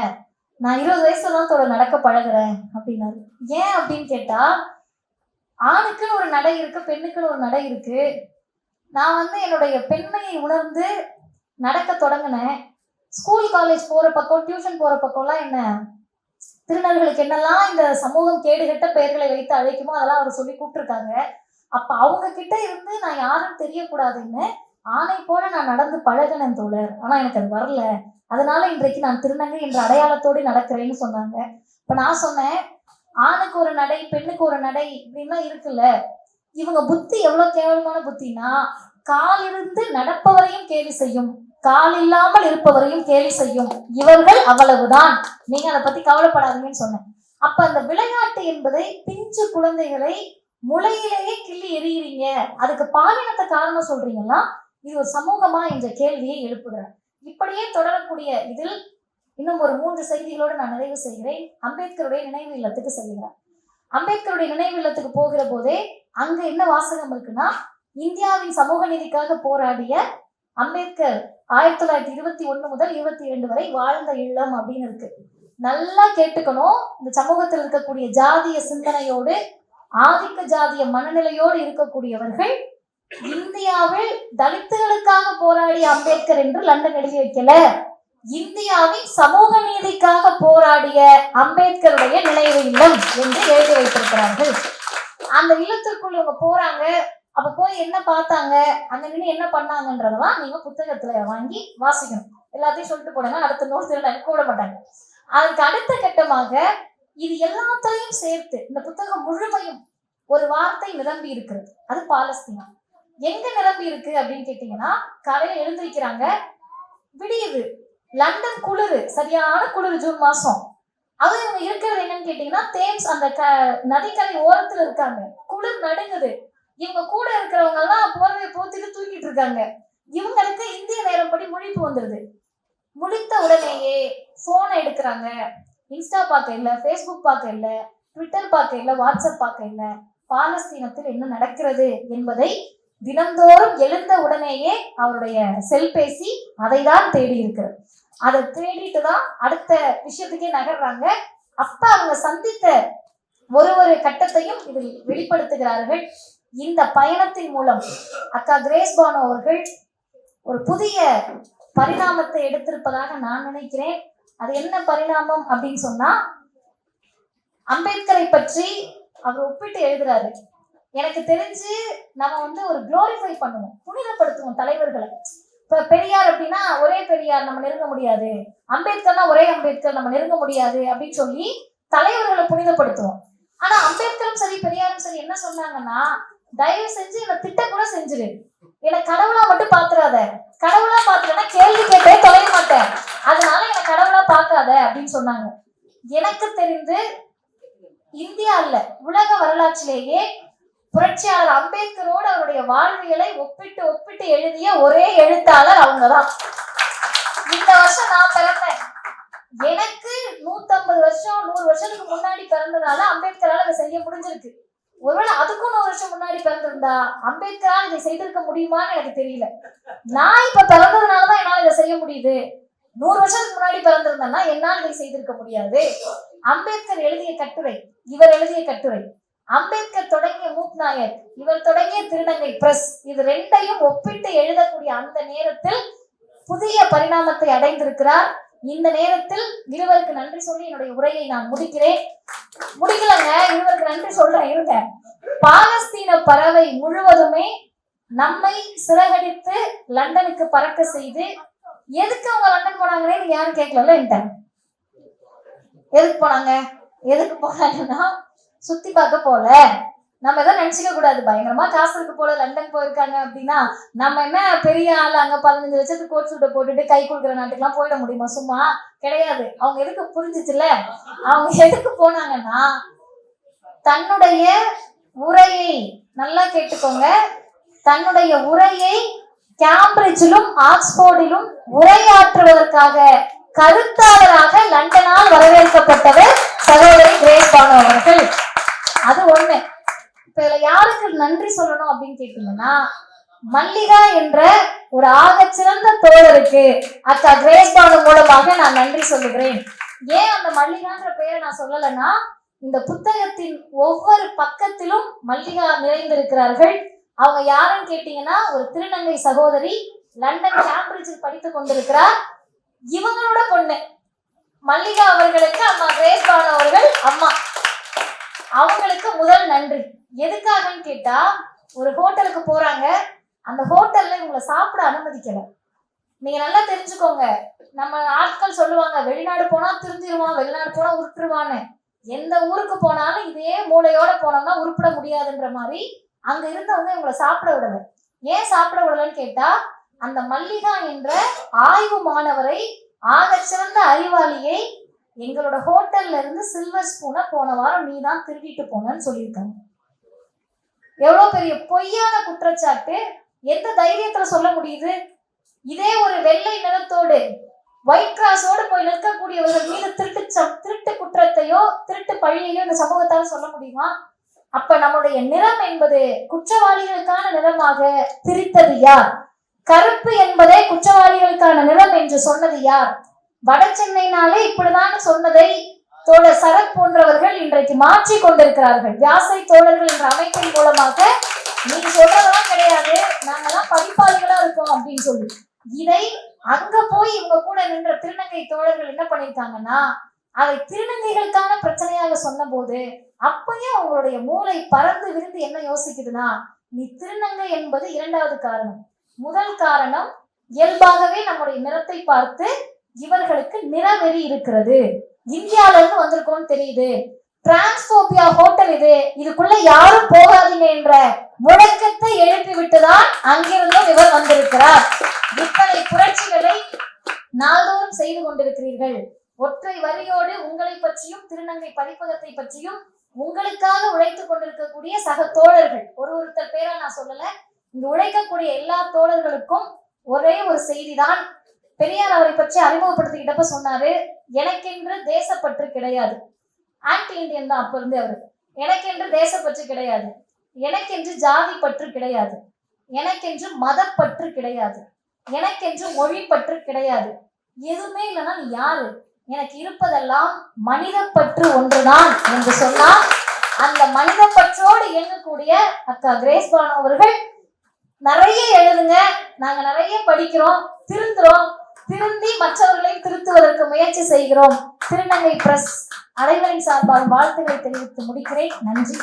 நான் 20 வயசுல தான் தோழர் நடக்க பழகுறேன் அப்படின்னாரு. ஏன் அப்படின்னு கேட்டா, ஆணுக்குன்னு ஒரு நடை இருக்கு, பெண்ணுக்குன்னு ஒரு நடை இருக்கு. நான் வந்து என்னுடைய பெண்மையை உணர்ந்து நடக்க தொடங்கினேன். ஸ்கூல் காலேஜ் போற பக்கம், டியூஷன் போற பக்கம்லாம் என்ன திருநர்களுக்கு என்னெல்லாம் இந்த சமூகம் கேடுகட்ட பெயர்களை வைத்து அழைக்குமோ அதெல்லாம் அவர் சொல்லி கூப்பிட்டுருக்காங்க. அப்ப அவங்க கிட்ட இருந்து நான் யாரும் தெரியக்கூடாதுன்னு ஆணை போல நான் நடந்து பழகினேன் தோழர். ஆனா எனக்கு அது வரல, அதனால இன்றைக்கு நான் திருநங்கை என்ற அடையாளத்தோடு நடக்கிறேன்னு சொன்னாங்க. இப்ப நான் சொன்னேன், ஆணுக்கு ஒரு நடை பெண்ணுக்கு ஒரு நடை இப்படின்லாம் இருக்குல்ல, இவங்க புத்தி எவ்வளவு கேவலமான புத்தினா, காலிருந்து நடப்பவரையும் கேலி செய்யும், கால் இல்லாமல் இருப்பவரையும் கேலி செய்யும், இவர்கள் அவ்வளவுதான், நீங்க அதை பத்தி கவலைப்படாதீங்கன்னு சொன்னேன். அப்ப அந்த விளையாட்டு என்பதை பிஞ்சு குழந்தைகளை முளையிலேயே கிள்ளி எறிகிறீங்க, அதுக்கு பாலினத்தை காரணம் சொல்றீங்கன்னா இது ஒரு சமூகமா என்ற கேள்வியை எழுப்புகிறார். இப்படியே தொடரக்கூடிய இதில் இன்னும் ஒரு 3 செய்திகளோடு நான் நிறைவு செய்கிறேன். அம்பேத்கருடைய நினைவு இல்லத்துக்கு செல்கிறார். அம்பேத்கருடைய நினைவு இல்லத்துக்கு போகிற போதே அங்க என்ன வாசகம் இருக்குன்னா, இந்தியாவின் சமூக நீதிக்காக போராடிய அம்பேத்கர் 1921 முதல் 22 வரை வாழ்ந்த இல்லம் அப்படின்னு இருக்கு. நல்லா கேட்டுக்கணும். இந்த சமூகத்தில் இருக்கக்கூடிய ஜாதிய சிந்தனையோடு ஆதிக்க ஜாதிய மனநிலையோடு இருக்கக்கூடியவர்கள் இந்தியாவில் தலித்துகளுக்காக போராடிய அம்பேத்கர் என்று லண்டன் எழுதி வைக்கல, இந்தியாவின் சமூக நீதிக்காக போராடிய அம்பேத்கருடைய நினைவு இல்லம் என்று எழுதி வைத்திருக்கிறார்கள். அந்த இல்லத்திற்குள் இவங்க போறாங்க. அப்ப போய் என்ன பார்த்தாங்க, அங்க நின்று என்ன பண்ணாங்கன்றதெல்லாம் நீங்க புத்தகத்துல வாங்கி வாசிக்கணும். எல்லாத்தையும் சொல்லிட்டு போனாங்க, அடுத்த நோட் கூட மாட்டாங்க. அதுக்கு அடுத்த கட்டமாக இது எல்லாத்தையும் சேர்த்து இந்த புத்தகம் முழுமையும் ஒரு வார்த்தை நிரம்பி இருக்கிறது. அது பாலஸ்தீனா. எங்க நிரம்பி இருக்கு அப்படின்னு கேட்டீங்கன்னா, காலையில எழுந்திருக்கிறாங்க, விடியுது, லண்டன் குளிரு, சரியான குளிர், ஜூன் மாசம். அது இவங்க இருக்கிறது என்னன்னு கேட்டீங்கன்னா, தேம்ஸ் அந்த நதிக்கரை ஓரத்துல இருக்காங்க, குளிர் நடுங்குது. இவங்க கூட இருக்கிறவங்க எல்லாம் போர்வையை போத்திட்டு தூக்கிட்டு இருக்காங்க. இவங்களுக்கு இந்திய நேரப்படி முழிப்பு வந்துருது. முழித்த உடனேயே போனை எடுக்கிறாங்க. இன்ஸ்டா பார்க்க இல்லை, ஃபேஸ்புக் பார்க்க இல்லை, ட்விட்டர் பார்க்க இல்லை, வாட்ஸ்அப் பார்க்க இல்லை, பாலஸ்தீனத்தில் என்ன நடக்கிறது என்பதை தினந்தோறும் எழுந்த உடனேயே அவருடைய செல்பேசி அதை தான் தேடி இருக்கிறது. அதை தேடிட்டு தான் அடுத்த விஷயத்துக்கே நகர்றாங்க. அப்ப அவங்க சந்தித்த ஒரு கட்டத்தையும் இதில் வெளிப்படுத்துகிறார்கள். இந்த பயணத்தின் மூலம் அக்கா கிரேஸ் பானு அவர்கள் ஒரு புதிய பரிணாமத்தை எடுத்திருப்பதாக நான் நினைக்கிறேன். அது என்ன பரிணாமம் அப்படின்னு சொன்னா, அம்பேத்கரை பற்றி அவர் ஒப்பிட்டு எழுதுறாரு. எனக்கு தெரிஞ்சு நம்ம ஒரு குளோரிஃபை பண்ணுவோம், புனிதப்படுத்துவோம் தலைவர்களை. இப்ப பெரியார் அப்படின்னா ஒரே பெரியார் நம்ம நெருங்க முடியாது, அம்பேத்கர்னா ஒரே அம்பேத்கர் நம்ம நெருங்க முடியாது அப்படின்னு சொல்லி தலைவர்களை புனிதப்படுத்துவோம். ஆனா அம்பேத்கரும் சரி பெரியாரும் சரி என்ன சொன்னாங்கன்னா, தயவு செஞ்சு என்னை திட்ட கூட செஞ்சிரு, என்னை கடவுளா மட்டும் பாத்துறாத, கடவுளா பாத்துட்டா கேள்வி கேட்டே தொலைய மாட்டேன், அதனால என்னை கடவுளா பார்க்காத அப்படின்னு சொன்னாங்க. எனக்கு தெரிந்து இந்தியா இல்ல உலக வரலாற்றிலேயே புரட்சியாளர் அம்பேத்கரோடு அவருடைய வாழ்வியலை ஒப்பிட்டு எழுதிய ஒரே எழுத்தாளர் அவங்கதான். இந்த வருஷம் நான் பிறந்தேன், எனக்கு 150 வருஷம் 100 வருஷத்துக்கு முன்னாடி பிறந்ததால அம்பேத்கரால் அதை செய்ய முடிஞ்சிருக்கு. ஒருவேளை அதுக்கும் 100 வருஷம் முன்னாடி பிறந்திருந்தா அம்பேத்கரால் இதை செய்திருக்க முடியுமான்னு எனக்கு தெரியல. நான் இப்ப பிறந்ததுனாலதான் என்னால் இதை செய்ய முடியுது. 100 வருஷத்துக்கு முன்னாடி பிறந்திருந்தேன்னா என்னால் இதை செய்திருக்க முடியாது. அம்பேத்கர் எழுதிய கட்டுரை, இவர் எழுதிய கட்டுரை, அம்பேத்கர் தொடங்கிய மூக் நாயர், இவர் தொடங்கிய திருநங்கை பிரஸ், இது ரெண்டையும் ஒப்பிட்டு எழுதக்கூடிய அந்த நேரத்தில் புதிய பரிணாமத்தை அடைந்திருக்கிறார். இந்த நேரத்தில் இருவருக்கு நன்றி சொல்லி என்னுடைய உரையை நான் முடிக்கலங்க, இருவருக்கு நன்றி சொல்றேன் இருங்க. பாலஸ்தீன பறவை முழுவதுமே நம்மை சிறகடித்து லண்டனுக்கு பறக்க செய்து, எதுக்கு அவங்க லண்டன் போனாங்கன்னே நீங்க யாரும் கேட்கல. எதுக்கு போனாங்கன்னா சுத்தி பார்க்க போல. நம்ம எதாவது நினைச்சுக்க கூடாது, பயங்கரமா காசு இருக்கு போல லண்டன் போயிருக்காங்க அப்படின்னா நம்ம என்ன பெரிய ஆள் அங்க 15 லட்சத்துக்கு கோட் சூட்டை போட்டுட்டு கை கொடுக்குற நாட்டுக்கெல்லாம் போயிட முடியுமா? சும்மா கிடையாது. அவங்க எதுக்கு புரிஞ்சிச்சுல, அவங்க எதுக்கு போனாங்கன்னா தன்னுடைய உரையை நல்லா கேட்டுக்கோங்க, தன்னுடைய உரையை கேம்பிரிட்ஜிலும் ஆக்ஸ்போர்டிலும் உரையாற்றுவதற்காக கருத்தாளராக லண்டனால் வரவேற்கப்பட்டவர் சகோதரி கிரேஸ் பானு அவர்கள். அது ஒண்ணு. இப்ப இதுல யாருக்கு நன்றி சொல்லணும் அப்படின்னு கேட்டீங்கன்னா, மல்லிகா என்ற ஒரு ஆகச்சிறந்த தோழருக்கு அக்கா கிரேஸ் பானு மூலமாக நான் நன்றி சொல்லுகிறேன். ஏன் அந்த மல்லிகான்ற பெயரை நான் சொல்லலைன்னா, இந்த புத்தகத்தின் ஒவ்வொரு பக்கத்திலும் மல்லிகா நிறைந்திருக்கிறார்கள். அவங்க யாருன்னு கேட்டீங்கன்னா, ஒரு திருநங்கை சகோதரி, லண்டன் கேம்பிரிட்ஜில் படித்துக் கொண்டிருக்கிறார். இவங்களோட பொண்ணு மல்லிகா அவர்களுக்கு அம்மா கிரேஸ் பானு அவர்கள் அம்மா, அவங்களுக்கு முதல் நன்றி. எதுக்காகன்னு கேட்டா, ஒரு ஹோட்டலுக்கு போறாங்க, அந்த ஹோட்டல்ல இவங்களை சாப்பிட அனுமதிக்கல. நீங்க நல்லா தெரிஞ்சுக்கோங்க, நம்ம ஆட்கள் சொல்லுவாங்க வெளிநாடு போனா திருந்திருவான், வெளிநாடு போனா உருட்டுருவான்னு. எந்த ஊருக்கு போனாலும் இதே மூளையோட போனோம்னா உருப்பிட முடியாதுன்ற மாதிரி அங்க இருந்தவங்க இவங்களை சாப்பிட விடல. ஏன் சாப்பிட விடலன்னு கேட்டா, அந்த மல்லிகா என்ற ஆய்வு மாணவரை, ஆகச்சிறந்த அறிவாளியை எங்களோட ஹோட்டல்ல இருந்து சில்வர் ஸ்பூனை போன வாரம் நீ தான் திருடிட்டு போனன்னு சொல்லியிருக்காங்க. எவ்வளவு பெரிய பொய்யான குற்றச்சாட்டு! எந்த தைரியத்துல சொல்ல முடியுது? இதே ஒரு வெள்ளை நிறத்தோடு ஒயிட் கிராஸோடு போய் நிற்கக்கூடியவர்கள் மீது திருட்டு குற்றத்தையோ திருட்டு பழியையோ இந்த சமூகத்தால் சொல்ல முடியுமா? அப்ப நம்முடைய நிறம் என்பது குற்றவாளிகளுக்கான நிறமாக திரித்தது யார்? கருப்பு என்பதே குற்றவாளிகளுக்கான நிறம் என்று சொன்னது யார்? வட சென்னைனாலே இப்படிதான் சொன்னதை தோழர் சரத் போன்றவர்கள் இன்றைக்கு மாற்றி கொண்டிருக்கிறார்கள். வியாசை தோழர்கள் என்ற அமைப்பின் மூலமாக நீங்க சொல்றதெல்லாம் கிடையாது, நாங்கெல்லாம் படிப்பாளிகளா இருக்கோம் அப்படின்னு சொல்லி, இதை அங்க போய் இவங்க கூட நின்ற திருநங்கை தோழர்கள் என்ன பண்ணிருக்காங்கன்னா, அதை திருநங்கைகளுக்கான பிரச்சனையாக சொன்ன போது அப்பயும் அவங்களுடைய மூளை பறந்து விரிந்து என்ன யோசிக்குதுன்னா, நீ திருநங்கை என்பது இரண்டாவது காரணம். முதல் காரணம், இயல்பாகவே நம்முடைய நிறத்தை பார்த்து இவர்களுக்கு நிறவெறி இருக்கிறது, இந்தியால இருந்து வந்திருக்கோம்னு தெரியுது, டிரான்ஸ்போபியா ஹோட்டல் இது, இதுக்குள்ள யாரும் போகாதீங்க என்ற முழக்கத்தை எழுப்பி விட்டுதான் அங்கிருந்தும் இவர் வந்திருக்கிறார். இத்தனை புரட்சிகளை நாள்தோறும் செய்து கொண்டிருக்கிறீர்கள். ஒற்றை வரியோடு உங்களை பற்றியும் திருநங்கை பதிப்பகத்தை பற்றியும் உங்களுக்காக உழைத்துக் கொண்டிருக்கக்கூடிய சக தோழர்கள், ஒருத்தர் பேரா நான் சொல்லல, இங்கு உழைக்கக்கூடிய எல்லா தோழர்களுக்கும் ஒரே ஒரு செய்திதான். பெரியார் அவரை பற்றி அறிமுகப்படுத்திக்கிட்டப்ப சொன்னாரு, எனக்கென்று தேசப்பற்று கிடையாது. ஆன்டி இந்தியன் தான் அப்ப இருந்து அவரு. எனக்கென்று தேசப்பற்று கிடையாது, எனக்கென்று ஜாதி பற்று கிடையாது, எனக்கென்று மதப்பற்று கிடையாது, எனக்கென்று மொழி பற்று கிடையாது, எதுவுமே இல்லைன்னா நீ யாரு? எனக்கு இருப்பதெல்லாம் மனித பற்று ஒன்றுதான் என்று சொன்னால், அந்த மனித பற்றோடு இயங்கக்கூடிய அக்கா கிரேஸ் பானு அவர்கள் நிறைய எழுதுங்க, நாங்க நிறைய படிக்கிறோம், திருந்துறோம், திருந்தி மற்றவர்களை திருத்துவதற்கு முயற்சி செய்கிறோம். திருநங்கை பிரஸ் அனைவரின் சார்பாக வாழ்த்துக்களை தெரிவித்து முடிக்கிறேன். நன்றி.